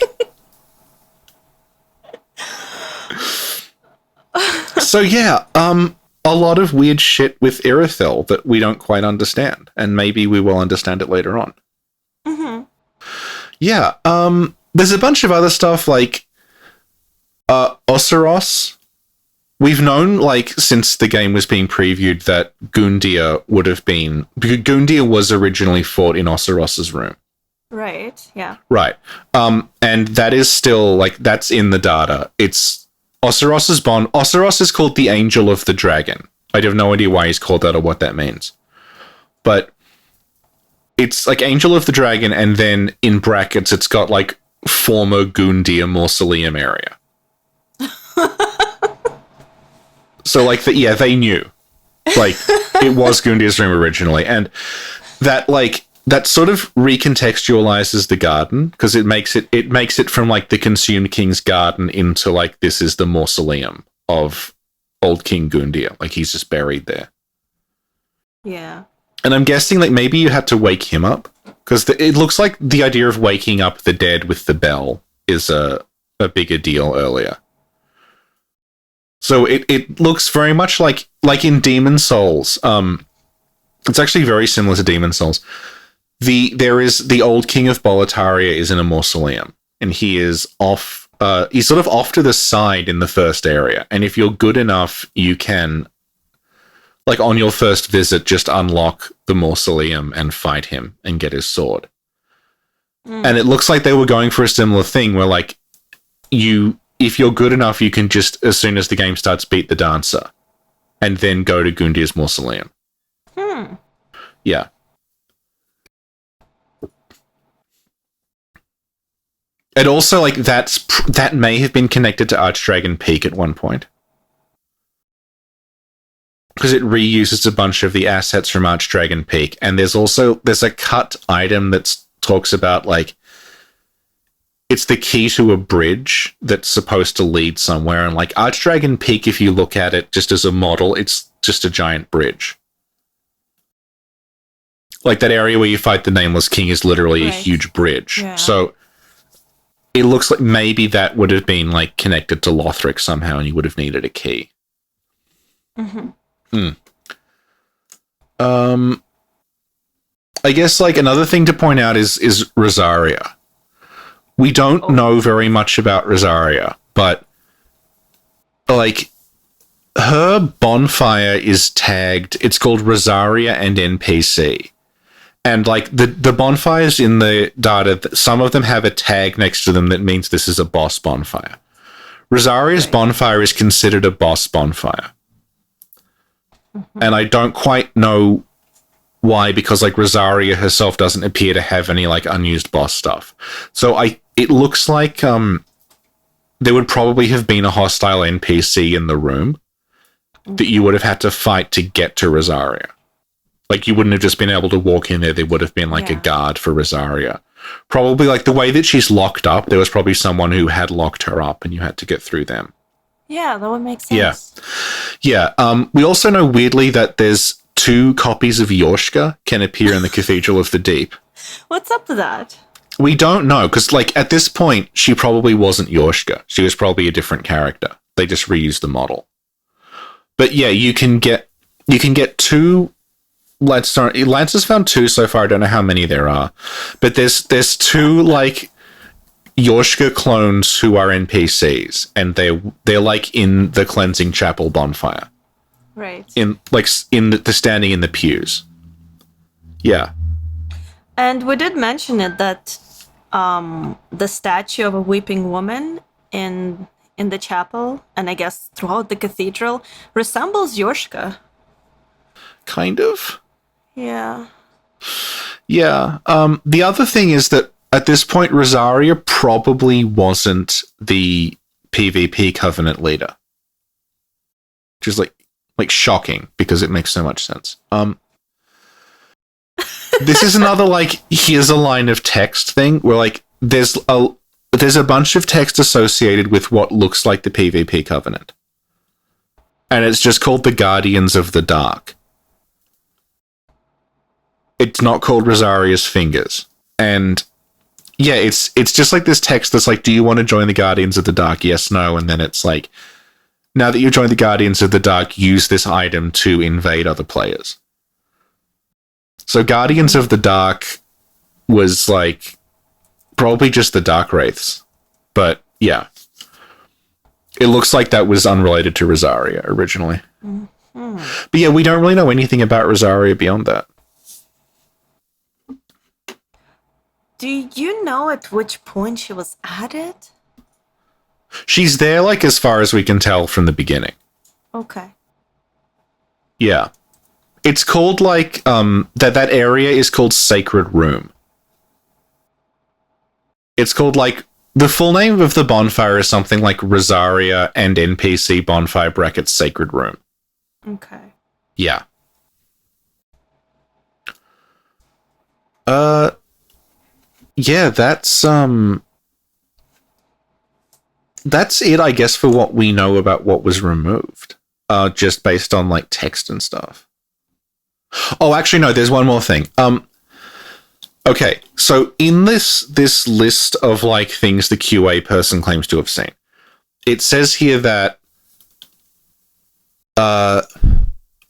Speaker 1: So yeah, a lot of weird shit with Irithyll that we don't quite understand, and maybe we will understand it later on.
Speaker 2: Mm-hmm.
Speaker 1: Yeah, there's a bunch of other stuff like Oseros. We've known, like, since the game was being previewed that Gundyr would have been... Gundyr was originally fought in Oseros's room.
Speaker 2: Right, yeah.
Speaker 1: Right. And that is still, like, that's in the data. It's Oseros's bond. Oseros is called the Angel of the Dragon. I have no idea why he's called that or what that means. But it's, like, Angel of the Dragon, and then in brackets it's got, like, former Gundyr mausoleum area. So, like, they knew. Like, it was Gundyr's room originally. And that, like, that sort of recontextualizes the garden because it makes it from like the consumed king's garden into like this is the mausoleum of old King Gundyr. Like he's just buried there.
Speaker 2: Yeah.
Speaker 1: And I'm guessing like maybe you had to wake him up because it looks like the idea of waking up the dead with the bell is a bigger deal earlier. So it looks very much like in Demon Souls. It's actually very similar to Demon Souls. There is the old king of Boletaria is in a mausoleum, and he is off. He's sort of off to the side in the first area, and if you're good enough, you can, like on your first visit, just unlock the mausoleum and fight him and get his sword. And it looks like they were going for a similar thing, where like if you're good enough, you can just as soon as the game starts beat the dancer, and then go to Gundyr's mausoleum. Yeah. And also, like, that may have been connected to Archdragon Peak at one point. Because it reuses a bunch of the assets from Archdragon Peak. And there's a cut item that talks about, like, it's the key to a bridge that's supposed to lead somewhere. And, like, Archdragon Peak, if you look at it just as a model, it's just a giant bridge. Like, that area where you fight the Nameless King is literally a huge bridge. Yeah. So it looks like maybe that would have been, like, connected to Lothric somehow and you would have needed a key. I guess, like, another thing to point out is Rosaria. We don't know very much about Rosaria, but, like, her bonfire is tagged, it's called Rosaria and NPC. And, like, the bonfires in the data, some of them have a tag next to them that means this is a boss bonfire. Rosaria's bonfire is considered a boss bonfire. And I don't quite know why, because, like, Rosaria herself doesn't appear to have any, like, unused boss stuff. So it looks like there would probably have been a hostile NPC in the room that you would have had to fight to get to Rosaria. Like, you wouldn't have just been able to walk in there. There would have been, like, a guard for Rosaria. Probably, like, the way that she's locked up, there was probably someone who had locked her up and you had to get through them.
Speaker 2: Yeah, that would make sense.
Speaker 1: Yeah. We also know, weirdly, that there's 2 copies of Yorshka can appear in the Cathedral of the Deep.
Speaker 2: What's up with that?
Speaker 1: We don't know, because, like, at this point, she probably wasn't Yorshka. She was probably a different character. They just reused the model. But, yeah, you can get 2... Lance has found 2 so far. I don't know how many there are, but there's 2 like Yorshka clones who are NPCs, and they're like in the Cleansing Chapel bonfire,
Speaker 2: right?
Speaker 1: In the standing in the pews. Yeah,
Speaker 2: and we did mention it that the statue of a weeping woman in the chapel, and I guess throughout the cathedral, resembles Yorshka.
Speaker 1: Kind of.
Speaker 2: Yeah.
Speaker 1: Yeah. The other thing is that at this point, Rosaria probably wasn't the PvP Covenant leader. Which is like shocking because it makes so much sense. This is another like here's a line of text thing where like there's a bunch of text associated with what looks like the PvP Covenant. And it's just called the Guardians of the Dark. It's not called Rosaria's Fingers. And yeah, it's just like this text that's like, do you want to join the Guardians of the Dark? Yes, no. And then it's like, now that you've joined the Guardians of the Dark, use this item to invade other players. So Guardians of the Dark was like probably just the Dark Wraiths. But yeah. It looks like that was unrelated to Rosaria originally. Mm-hmm. But yeah, we don't really know anything about Rosaria beyond that.
Speaker 2: Do you know at which point she was added?
Speaker 1: She's there, like, as far as we can tell from the beginning.
Speaker 2: Okay.
Speaker 1: Yeah. It's called, like, that area is called Sacred Room. It's called, like, the full name of the bonfire is something like Rosaria and NPC bonfire brackets Sacred Room.
Speaker 2: Okay.
Speaker 1: Yeah. Yeah, that's it, I guess, for what we know about what was removed. Just based on like text and stuff. Oh, actually, no. There's one more thing. Okay, so in this list of like things the QA person claims to have seen, it says here that.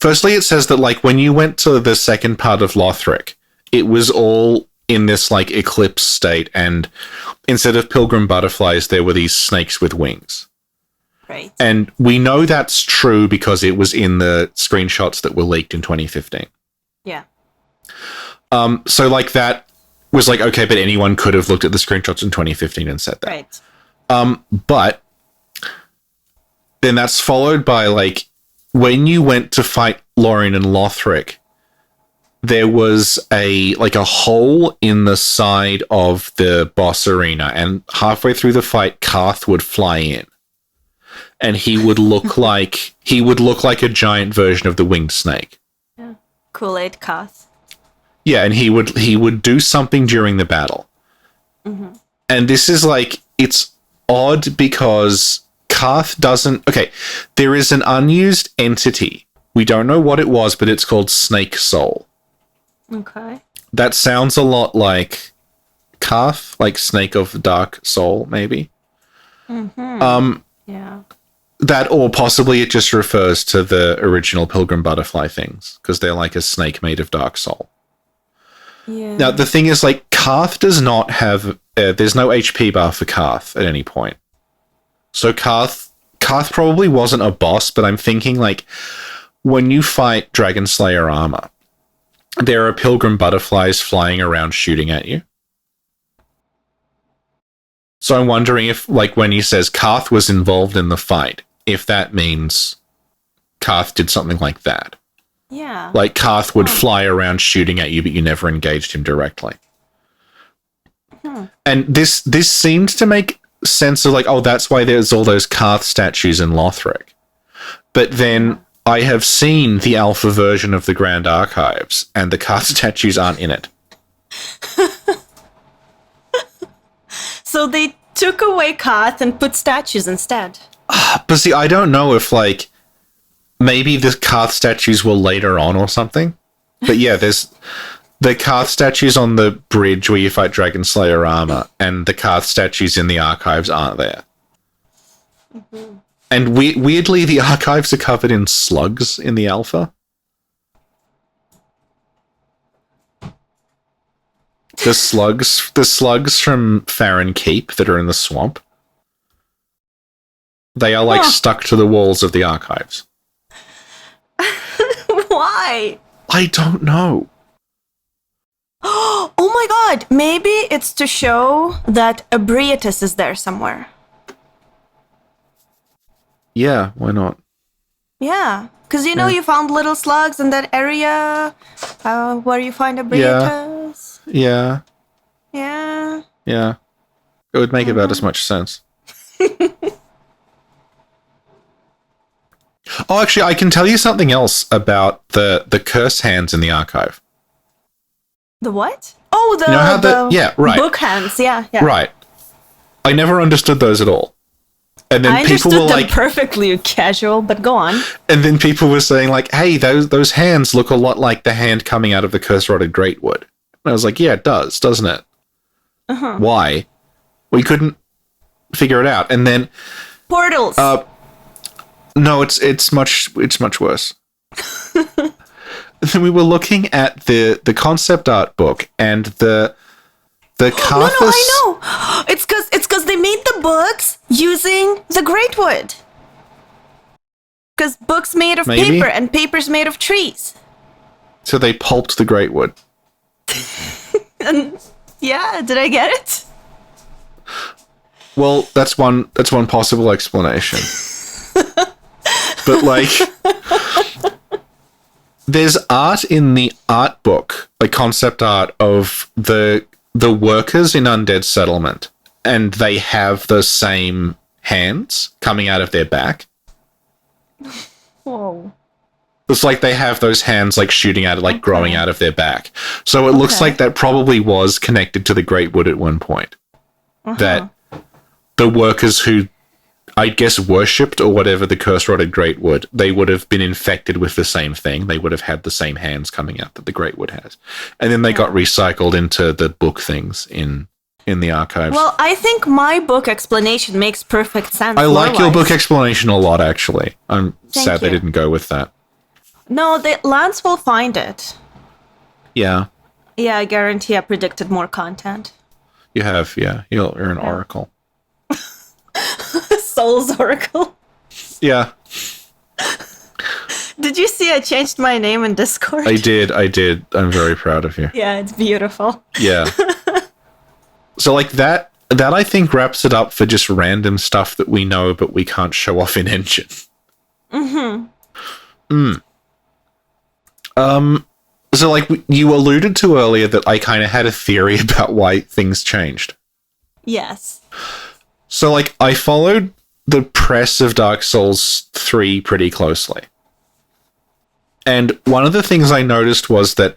Speaker 1: Firstly, it says that like when you went to the second part of Lothric, it was all in this like Eclipse state, and instead of pilgrim butterflies, there were these snakes with wings.
Speaker 2: Right.
Speaker 1: And we know that's true because it was in the screenshots that were leaked in 2015.
Speaker 2: Yeah.
Speaker 1: So like that was like, okay, but anyone could have looked at the screenshots in 2015 and said that.
Speaker 2: Right.
Speaker 1: But then that's followed by like when you went to fight Lorien and Lothric, there was a hole in the side of the boss arena, and halfway through the fight, Karth would fly in, and he would look like a giant version of the winged snake.
Speaker 2: Yeah. Kool-Aid Karth.
Speaker 1: Yeah, and he would do something during the battle. Mm-hmm. And this is like, it's odd because Karth doesn't... Okay, there is an unused entity. We don't know what it was, but it's called Snake Soul.
Speaker 2: Okay.
Speaker 1: That sounds a lot like Karth, like Snake of Dark Soul, maybe.
Speaker 2: Mm-hmm. Yeah.
Speaker 1: That, or possibly it just refers to the original Pilgrim Butterfly things, because they're like a snake made of Dark Soul.
Speaker 2: Yeah.
Speaker 1: Now, the thing is, like, Karth does not have... there's no HP bar for Karth at any point. So Karth probably wasn't a boss, but I'm thinking, like, when you fight Dragon Slayer armor, there are pilgrim butterflies flying around shooting at you. So I'm wondering if, like, when he says Karth was involved in the fight, if that means Karth did something like that.
Speaker 2: Yeah.
Speaker 1: Like, Karth would fly around shooting at you, but you never engaged him directly. And this seems to make sense of, like, oh, that's why there's all those Karth statues in Lothric. But then I have seen the alpha version of the Grand Archives, and the Karth statues aren't in it.
Speaker 2: So they took away Karth and put statues instead.
Speaker 1: But see, I don't know if, like, maybe the Karth statues were later on or something. But yeah, there's the Karth statues on the bridge where you fight Dragon Slayer armor, and the Karth statues in the archives aren't there. Mm-hmm. And weirdly, the archives are covered in slugs in the alpha. The slugs from Farron Keep that are in the swamp. They are, like, stuck to the walls of the archives.
Speaker 2: Why?
Speaker 1: I don't know.
Speaker 2: Oh my god! Maybe it's to show that Abriatus is there somewhere.
Speaker 1: Yeah, why not?
Speaker 2: Yeah, because you know you found little slugs in that area where you find Abriatus.
Speaker 1: Yeah.
Speaker 2: Yeah.
Speaker 1: Yeah. It would make about as much sense. Oh, actually, I can tell you something else about the curse hands in the archive.
Speaker 2: The what? Oh, the,
Speaker 1: you know how
Speaker 2: the
Speaker 1: right.
Speaker 2: book hands. Yeah.
Speaker 1: Right. I never understood those at all. And then
Speaker 2: I
Speaker 1: people
Speaker 2: understood
Speaker 1: were
Speaker 2: them
Speaker 1: like,
Speaker 2: perfectly casual, but go on.
Speaker 1: And then people were saying, like, hey, those hands look a lot like the hand coming out of the curse-rotted Greatwood. And I was like, yeah, it does, doesn't it? Uh-huh. Why? We couldn't figure it out. And then
Speaker 2: portals.
Speaker 1: No, it's much worse. Then we were looking at the concept art book and the Karthus...
Speaker 2: No, I know. It's because they made the books using the Greatwood. Because books made of paper and paper's made of trees.
Speaker 1: So they pulped the Greatwood.
Speaker 2: Yeah, did I get it?
Speaker 1: Well, that's one possible explanation. But, like, there's art in the art book, like concept art of the workers in Undead Settlement, and they have the same hands coming out of their back.
Speaker 2: Whoa.
Speaker 1: It's like they have those hands like shooting out, like growing out of their back. So it looks like that probably was connected to the Great Wood at one point. That the workers who, I guess, worshipped or whatever the curse-rotted Great Wood, they would have been infected with the same thing. They would have had the same hands coming out that the Great Wood has. And then they got recycled into the book things in the archives.
Speaker 2: Well, I think my book explanation makes perfect sense.
Speaker 1: I like your book explanation a lot, actually. I'm sad
Speaker 2: you.
Speaker 1: they didn't go with that.
Speaker 2: No, Lance will find it.
Speaker 1: Yeah.
Speaker 2: Yeah, I guarantee I predicted more content.
Speaker 1: You have, yeah. You're an oracle.
Speaker 2: Soul's Oracle.
Speaker 1: Yeah.
Speaker 2: Did you see I changed my name in Discord?
Speaker 1: I did. I'm very proud of you.
Speaker 2: Yeah, it's beautiful.
Speaker 1: Yeah. So, like, that I think wraps it up for just random stuff that we know but we can't show off in Engine. So, like, you alluded to earlier that I kind of had a theory about why things changed.
Speaker 2: Yes.
Speaker 1: So, like, I followed the press of Dark Souls 3 pretty closely. And one of the things I noticed was that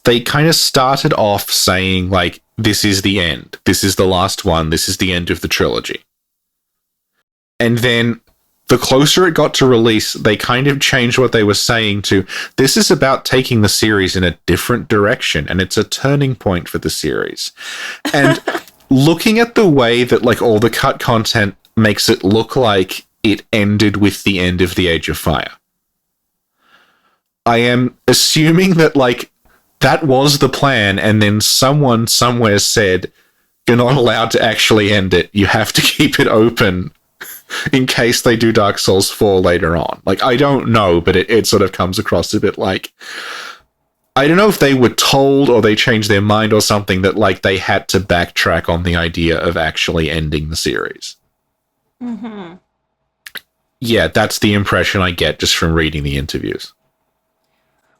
Speaker 1: they kind of started off saying, like, this is the end. This is the last one. This is the end of the trilogy. And then the closer it got to release, they kind of changed what they were saying to, this is about taking the series in a different direction, and it's a turning point for the series. And looking at the way that, like, all the cut content makes it look like it ended with the end of the Age of Fire, I am assuming that, like, that was the plan, and then someone somewhere said, you're not allowed to actually end it. You have to keep it open in case they do Dark Souls 4 later on. Like, I don't know, but it sort of comes across a bit like, I don't know if they were told or they changed their mind or something, that, like, they had to backtrack on the idea of actually ending the series. Yeah, that's the impression I get just from reading the interviews.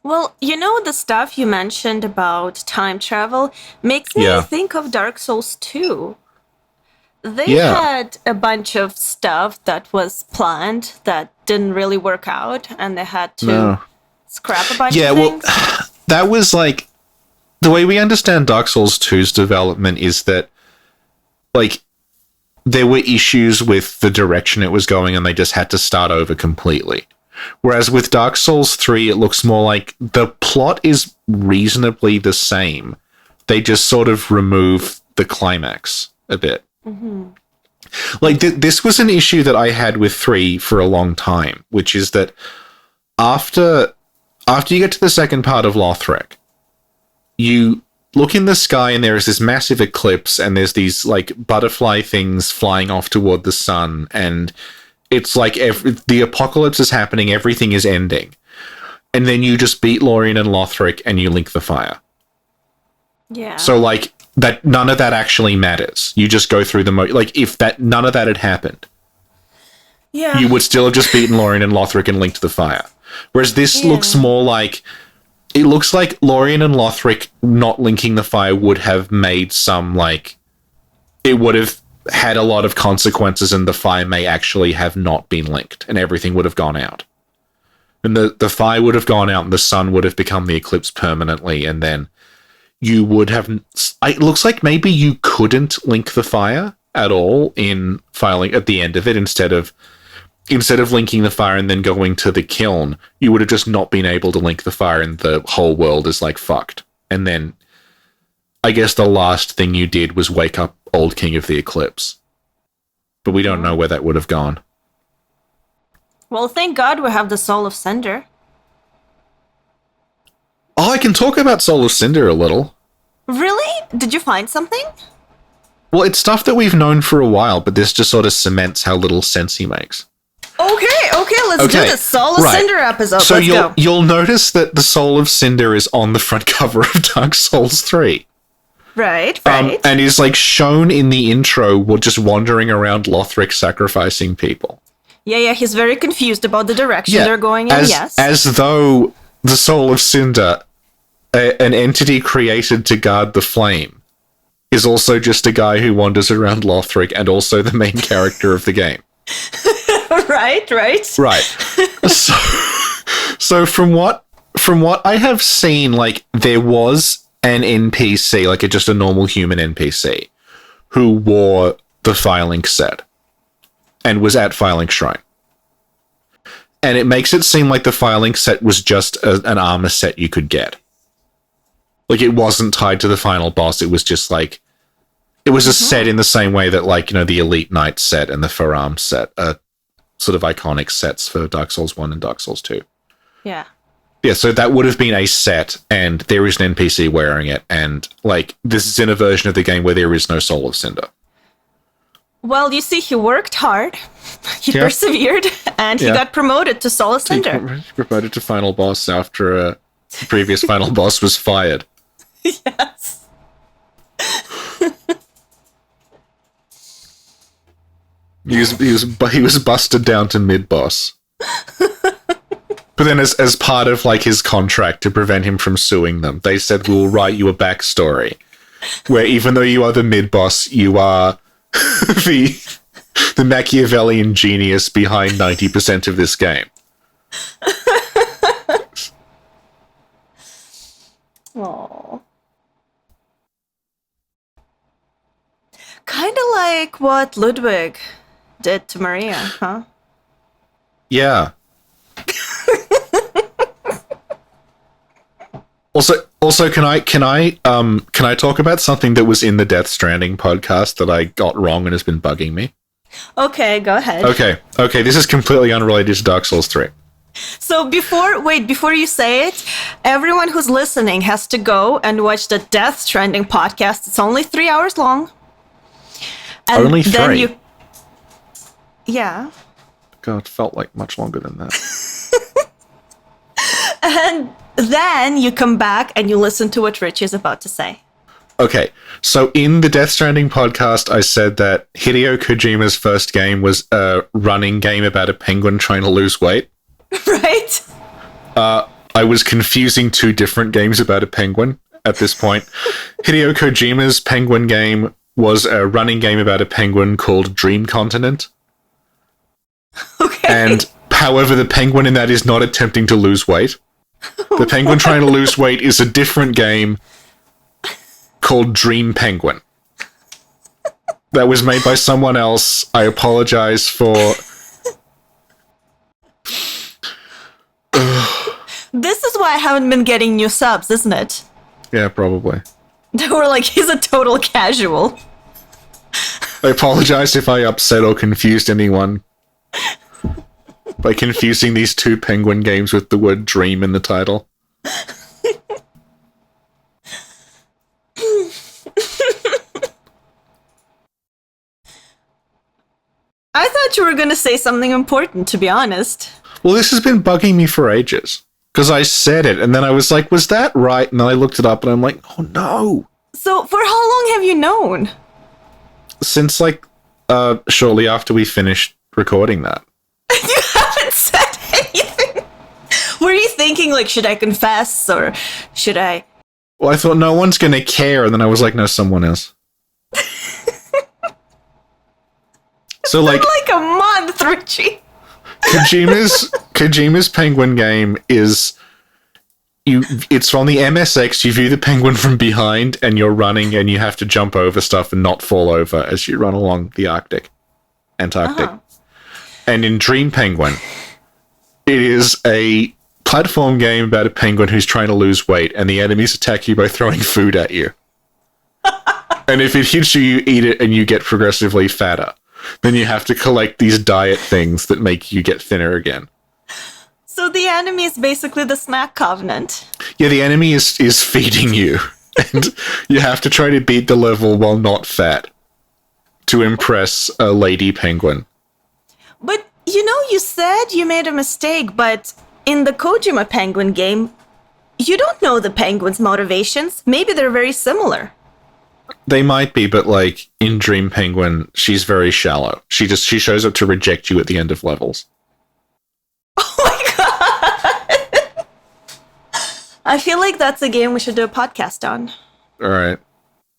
Speaker 2: Well, you know, the stuff you mentioned about time travel makes me think of Dark Souls 2. They had a bunch of stuff that was planned that didn't really work out, and they had to scrap a bunch of things.
Speaker 1: Yeah, well, that was, like, the way we understand Dark Souls 2's development is that, like, there were issues with the direction it was going, and they just had to start over completely. Whereas with Dark Souls 3, it looks more like the plot is reasonably the same. They just sort of remove the climax a bit. Like, this was an issue that I had with 3 for a long time, which is that after you get to the second part of Lothric, you look in the sky and there is this massive eclipse, and there's these, like, butterfly things flying off toward the sun, and it's like the apocalypse is happening, everything is ending. And then you just beat Lorien and Lothric and you link the fire.
Speaker 2: Yeah.
Speaker 1: So, like, that none of that actually matters. You just go through the like, if none of that had happened, you would still have just beaten Lorien and Lothric and linked the fire. Whereas this looks more like, it looks like Lorien and Lothric not linking the fire would have made some, like, it would have had a lot of consequences, and the fire may actually have not been linked, and everything would have gone out. And the fire would have gone out, and the sun would have become the eclipse permanently, and then you would have... It looks like maybe you couldn't link the fire at all in filing at the end of it. Instead of linking the fire and then going to the kiln, you would have just not been able to link the fire, and the whole world is, like, fucked. And then I guess the last thing you did was wake up Old King of the Eclipse. But we don't know where that would have gone.
Speaker 2: Well, thank God we have the Soul of Cinder.
Speaker 1: Oh, I can talk about Soul of Cinder a little.
Speaker 2: Really? Did you find something?
Speaker 1: Well, it's stuff that we've known for a while, but this just sort of cements how little sense he makes.
Speaker 2: Okay, let's do the Soul of Cinder episode.
Speaker 1: So
Speaker 2: let's go.
Speaker 1: You'll notice that the Soul of Cinder is on the front cover of Dark Souls 3.
Speaker 2: Right.
Speaker 1: And is, like, shown in the intro, just wandering around Lothric sacrificing people.
Speaker 2: Yeah, he's very confused about the direction they're going in, yes.
Speaker 1: As though the Soul of Cinder, an entity created to guard the flame, is also just a guy who wanders around Lothric and also the main character of the game.
Speaker 2: Right.
Speaker 1: Right. So So from what I have seen, like, there was an NPC, like just a normal human NPC, who wore the Firelink set and was at Firelink Shrine. And it makes it seem like the Firelink set was just an armor set you could get. Like, it wasn't tied to the final boss. It was just like, it was a set in the same way that, like, you know, the Elite Knight set and the Faram set are sort of iconic sets for Dark Souls 1 and Dark Souls 2.
Speaker 2: Yeah.
Speaker 1: Yeah, so that would have been a set, and there is an NPC wearing it, and, like, this is in a version of the game where there is no Soul of Cinder.
Speaker 2: Well, you see, he worked hard, he persevered, and he got promoted to Soul of Cinder.
Speaker 1: He promoted to Final Boss after a previous Final Boss was fired.
Speaker 2: Yes.
Speaker 1: He was busted down to mid-boss. But then as part of, like, his contract to prevent him from suing them, they said, we'll write you a backstory where even though you are the mid-boss, you are the Machiavellian genius behind 90% of this game.
Speaker 2: Aww. Kind of like what Ludwig did to Maria, huh?
Speaker 1: Yeah. Also, can I talk about something that was in the Death Stranding podcast that I got wrong and has been bugging me?
Speaker 2: Okay, go ahead.
Speaker 1: Okay, this is completely unrelated to Dark Souls 3.
Speaker 2: So before you say it, everyone who's listening has to go and watch the Death Stranding podcast. It's only 3 hours long. And
Speaker 1: only 3?
Speaker 2: Yeah.
Speaker 1: God, it felt like much longer than that.
Speaker 2: And then you come back and you listen to what Richie is about to say.
Speaker 1: Okay, so in the Death Stranding podcast, I said that Hideo Kojima's first game was a running game about a penguin trying to lose weight.
Speaker 2: Right?
Speaker 1: I was confusing two different games about a penguin at this point. Hideo Kojima's penguin game was a running game about a penguin called Dream Continent.
Speaker 2: Okay.
Speaker 1: And however, the penguin in that is not attempting to lose weight. The penguin trying to lose weight is a different game called Dream Penguin. That was made by someone else. I apologize for...
Speaker 2: This is why I haven't been getting new subs, isn't it?
Speaker 1: Yeah, probably.
Speaker 2: They were like, he's a total casual.
Speaker 1: I apologize if I upset or confused anyone by confusing these two penguin games with the word dream in the title.
Speaker 2: I thought you were going to say something important, to be honest.
Speaker 1: Well, this has been bugging me for ages. Because I said it, and then I was like, was that right? And then I looked it up, and I'm like, oh no.
Speaker 2: So, for how long have you known?
Speaker 1: Since, like, shortly after we finished recording that.
Speaker 2: You haven't said anything. Were you thinking, like, should I confess, or should I...
Speaker 1: Well, I thought no one's going to care, and then I was like, no, someone is. So, like
Speaker 2: a month, Richie.
Speaker 1: Kojima's penguin game is it's from the MSX. You view the penguin from behind and you're running and you have to jump over stuff and not fall over as you run along the Antarctic. And in Dream Penguin, it is a platform game about a penguin who's trying to lose weight and the enemies attack you by throwing food at you. And if it hits you, you eat it and you get progressively fatter. Then you have to collect these diet things that make you get thinner again.
Speaker 2: So the enemy is basically the snack covenant.
Speaker 1: Yeah, the enemy is feeding you. And you have to try to beat the level while not fat to impress a lady penguin.
Speaker 2: But, you know, you said you made a mistake, but in the Kojima Penguin game, you don't know the penguin's motivations. Maybe they're very similar.
Speaker 1: They might be, but, like, in Dream Penguin, she's very shallow. She shows up to reject you at the end of levels.
Speaker 2: Oh my god! I feel like that's a game we should do a podcast on.
Speaker 1: Alright.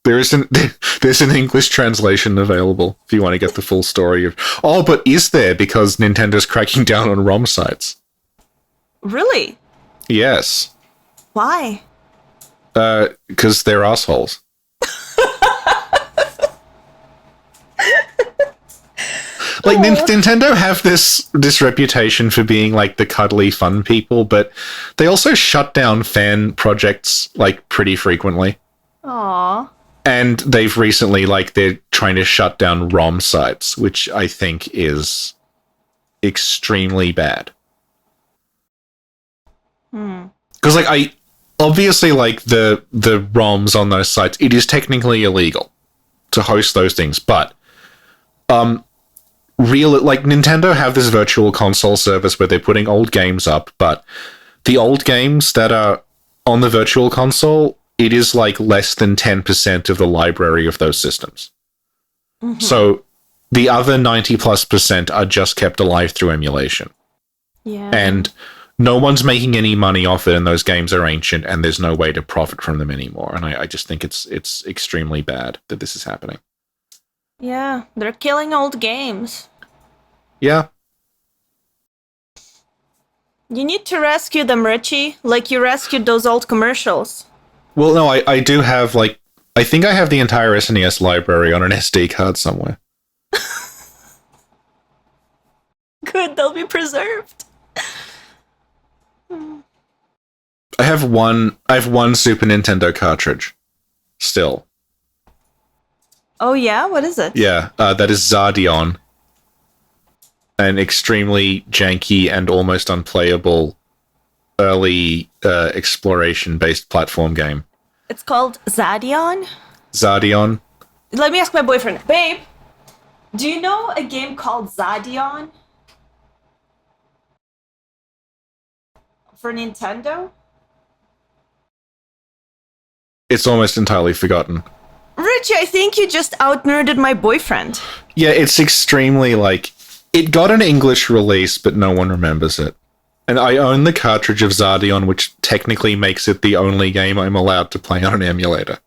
Speaker 1: There's an English translation available if you want to get the full story of... Oh, but is there? Because Nintendo's cracking down on ROM sites.
Speaker 2: Really?
Speaker 1: Yes.
Speaker 2: Why?
Speaker 1: Because they're assholes. Like, Nintendo have this reputation for being, like, the cuddly fun people, but they also shut down fan projects, like, pretty frequently.
Speaker 2: Aww.
Speaker 1: And they've recently, like, they're trying to shut down ROM sites, which I think is extremely bad. Because, like, obviously, like, the ROMs on those sites, it is technically illegal to host those things, but Nintendo have this virtual console service where they're putting old games up, but the old games that are on the virtual console, it is like less than 10% of the library of those systems. Mm-hmm. So the other 90+% are just kept alive through emulation.
Speaker 2: Yeah.
Speaker 1: And no one's making any money off it, and those games are ancient, and there's no way to profit from them anymore. And I just think it's extremely bad that this is happening.
Speaker 2: Yeah, they're killing old games.
Speaker 1: Yeah.
Speaker 2: You need to rescue them, Richie, like you rescued those old commercials.
Speaker 1: Well, no, I do have, like, I think I have the entire SNES library on an SD card somewhere.
Speaker 2: Good, they'll be preserved.
Speaker 1: I have one Super Nintendo cartridge. Still.
Speaker 2: Oh yeah? What is it?
Speaker 1: Yeah, that is Zardion. An extremely janky and almost unplayable early exploration-based platform game.
Speaker 2: It's called Zardion?
Speaker 1: Zardion.
Speaker 2: Let me ask my boyfriend. Babe, do you know a game called Zardion? For Nintendo?
Speaker 1: It's almost entirely forgotten.
Speaker 2: Richie, I think you just out-nerded my boyfriend.
Speaker 1: Yeah, it's extremely, like... It got an English release, but no one remembers it. And I own the cartridge of Zardion, which technically makes it the only game I'm allowed to play on an emulator.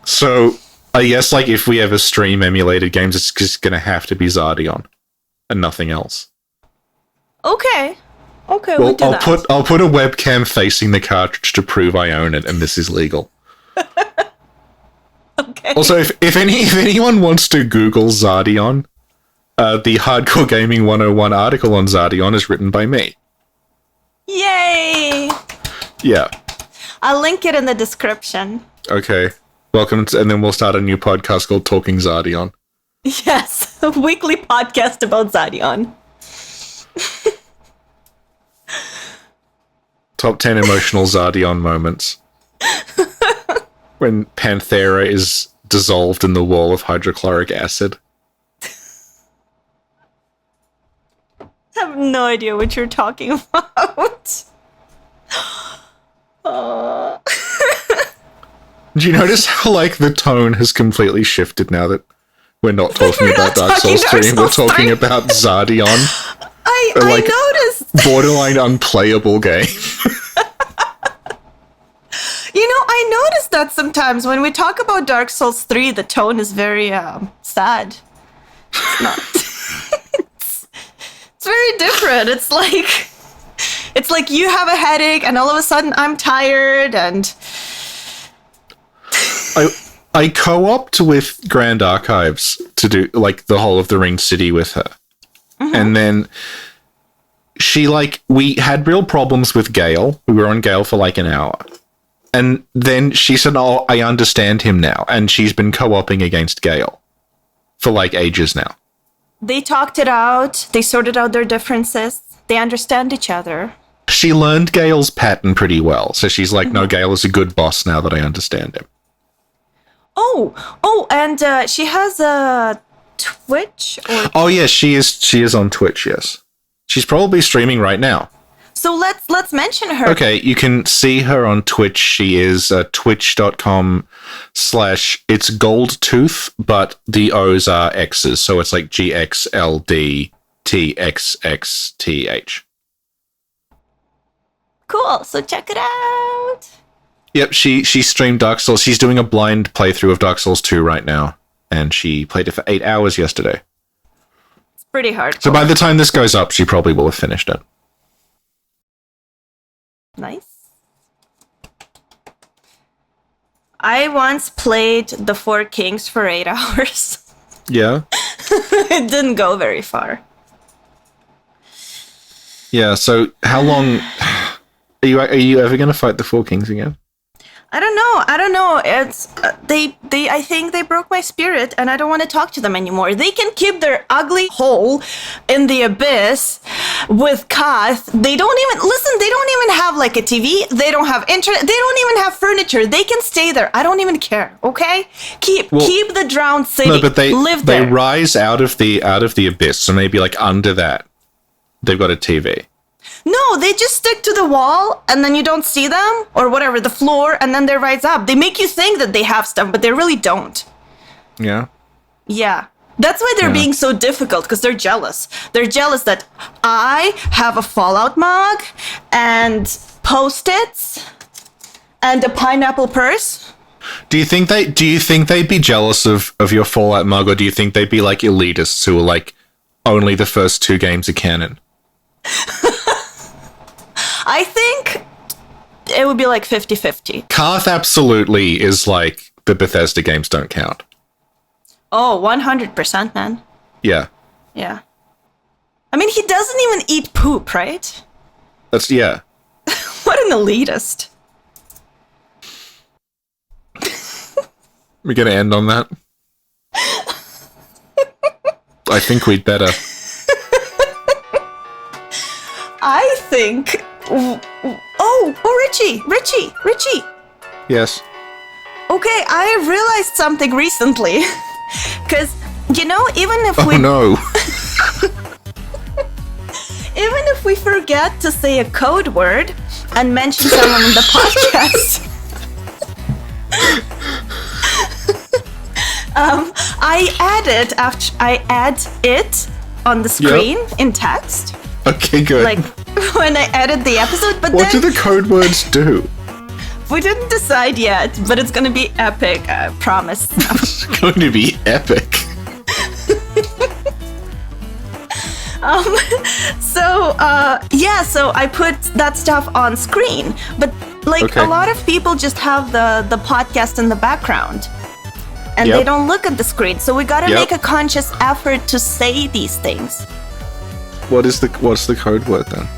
Speaker 1: So, I guess, like, if we ever stream emulated games, it's just gonna have to be Zardion. And nothing else.
Speaker 2: Okay. Okay,
Speaker 1: Well,
Speaker 2: we'll do that.
Speaker 1: I'll put a webcam facing the cartridge to prove I own it, and this is legal.
Speaker 2: Okay.
Speaker 1: Also, if anyone wants to Google Zardion, the Hardcore Gaming 101 article on Zardion is written by me.
Speaker 2: Yay!
Speaker 1: Yeah.
Speaker 2: I'll link it in the description.
Speaker 1: Okay. Welcome to, and then we'll start a new podcast called Talking Zardion.
Speaker 2: Yes, a weekly podcast about Zardion.
Speaker 1: Top 10 emotional Zardion moments. When Panthera is dissolved in the wall of hydrochloric acid.
Speaker 2: I have no idea what you're talking about.
Speaker 1: Do you notice how, like, the tone has completely shifted now that we're not talking about Dark Souls 3 and we're talking about Zardion?
Speaker 2: I noticed.
Speaker 1: Borderline unplayable game.
Speaker 2: You know, I noticed that sometimes when we talk about Dark Souls 3, the tone is very sad. It's not. It's very different. It's like you have a headache and all of a sudden I'm tired and...
Speaker 1: I co-opted with Grand Archives to do, like, the whole of the Ring City with her. Mm-hmm. And then we had real problems with Gale. We were on Gale for like an hour. And then she said, oh, I understand him now. And she's been co-oping against Gale for like ages now.
Speaker 2: They talked it out. They sorted out their differences. They understand each other.
Speaker 1: She learned Gale's pattern pretty well. So she's like, no, Gale is a good boss now that I understand him.
Speaker 2: Oh, and she has a Twitch?
Speaker 1: Oh, yeah, she is on Twitch, yes. She's probably streaming right now.
Speaker 2: So let's mention her.
Speaker 1: Okay, you can see her on Twitch. She is twitch.com/it's Goldtooth, but the O's are X's, so it's like GXLDTXXTH.
Speaker 2: Cool, so check it out.
Speaker 1: Yep, she streamed Dark Souls. She's doing a blind playthrough of Dark Souls 2 right now, and she played it for 8 hours yesterday.
Speaker 2: It's pretty hard.
Speaker 1: So by the time this goes up, she probably will have finished it.
Speaker 2: Nice. I once played the Four Kings for 8 hours.
Speaker 1: Yeah.
Speaker 2: It didn't go very far.
Speaker 1: Yeah, so how long are you ever going to fight the Four Kings again?
Speaker 2: I don't know. It's I think they broke my spirit, and I don't want to talk to them anymore. They can keep their ugly hole in the abyss with Kath. They don't even have like a TV. They don't have internet. They don't even have furniture. They can stay there. I don't even care. Okay, keep the drowned city.
Speaker 1: No, but they
Speaker 2: there.
Speaker 1: rise out of the abyss. So maybe like under that, they've got a TV.
Speaker 2: No, they just stick to the wall, and then you don't see them, or whatever, the floor, and then they rise up. They make you think that they have stuff, but they really don't.
Speaker 1: Yeah.
Speaker 2: Yeah. That's why they're being so difficult, because they're jealous. They're jealous that I have a Fallout mug, and Post-its, and a pineapple purse.
Speaker 1: Do you think they'd be jealous of your Fallout mug, or do you think they'd be like elitists who are like, only the first 2 games are canon?
Speaker 2: I think it would be like 50-50.
Speaker 1: Karth absolutely is like, the Bethesda games don't count.
Speaker 2: Oh, 100%, man.
Speaker 1: Yeah.
Speaker 2: Yeah. I mean, he doesn't even eat poop, right?
Speaker 1: Yeah.
Speaker 2: What an elitist.
Speaker 1: We're going to end on that? I think we'd better.
Speaker 2: I think... Oh, Richie!
Speaker 1: Yes.
Speaker 2: Okay, I realized something recently. Because, even if we...
Speaker 1: Oh, no.
Speaker 2: Even if we forget to say a code word and mention someone in the podcast... I add it on the screen in text.
Speaker 1: Okay, good.
Speaker 2: Like, when I edit the episode, but
Speaker 1: what do the code words do?
Speaker 2: We didn't decide yet, but it's gonna be epic, I promise.
Speaker 1: It's going to be epic.
Speaker 2: So I put that stuff on screen, but a lot of people just have the podcast in the background, and they don't look at the screen, so we gotta make a conscious effort to say these things.
Speaker 1: What's the code word then?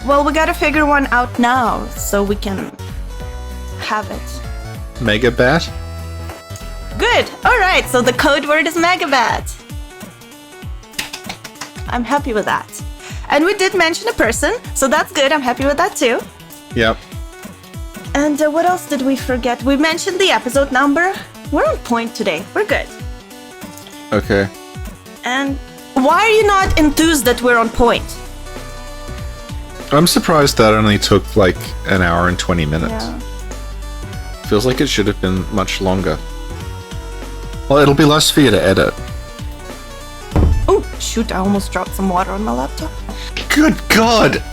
Speaker 2: Well, we gotta figure one out now, so we can have it.
Speaker 1: Megabat?
Speaker 2: Good. All right. So the code word is Megabat. I'm happy with that. And we did mention a person, so that's good. I'm happy with that too.
Speaker 1: Yep.
Speaker 2: And what else did we forget? We mentioned the episode number. We're on point today. We're good.
Speaker 1: Okay.
Speaker 2: And why are you not enthused that we're on point?
Speaker 1: I'm surprised that only took like an hour and 20 minutes.
Speaker 2: Yeah.
Speaker 1: Feels like it should have been much longer. Well, it'll be less for you to edit.
Speaker 2: Oh, shoot, I almost dropped some water on my laptop.
Speaker 1: Good God!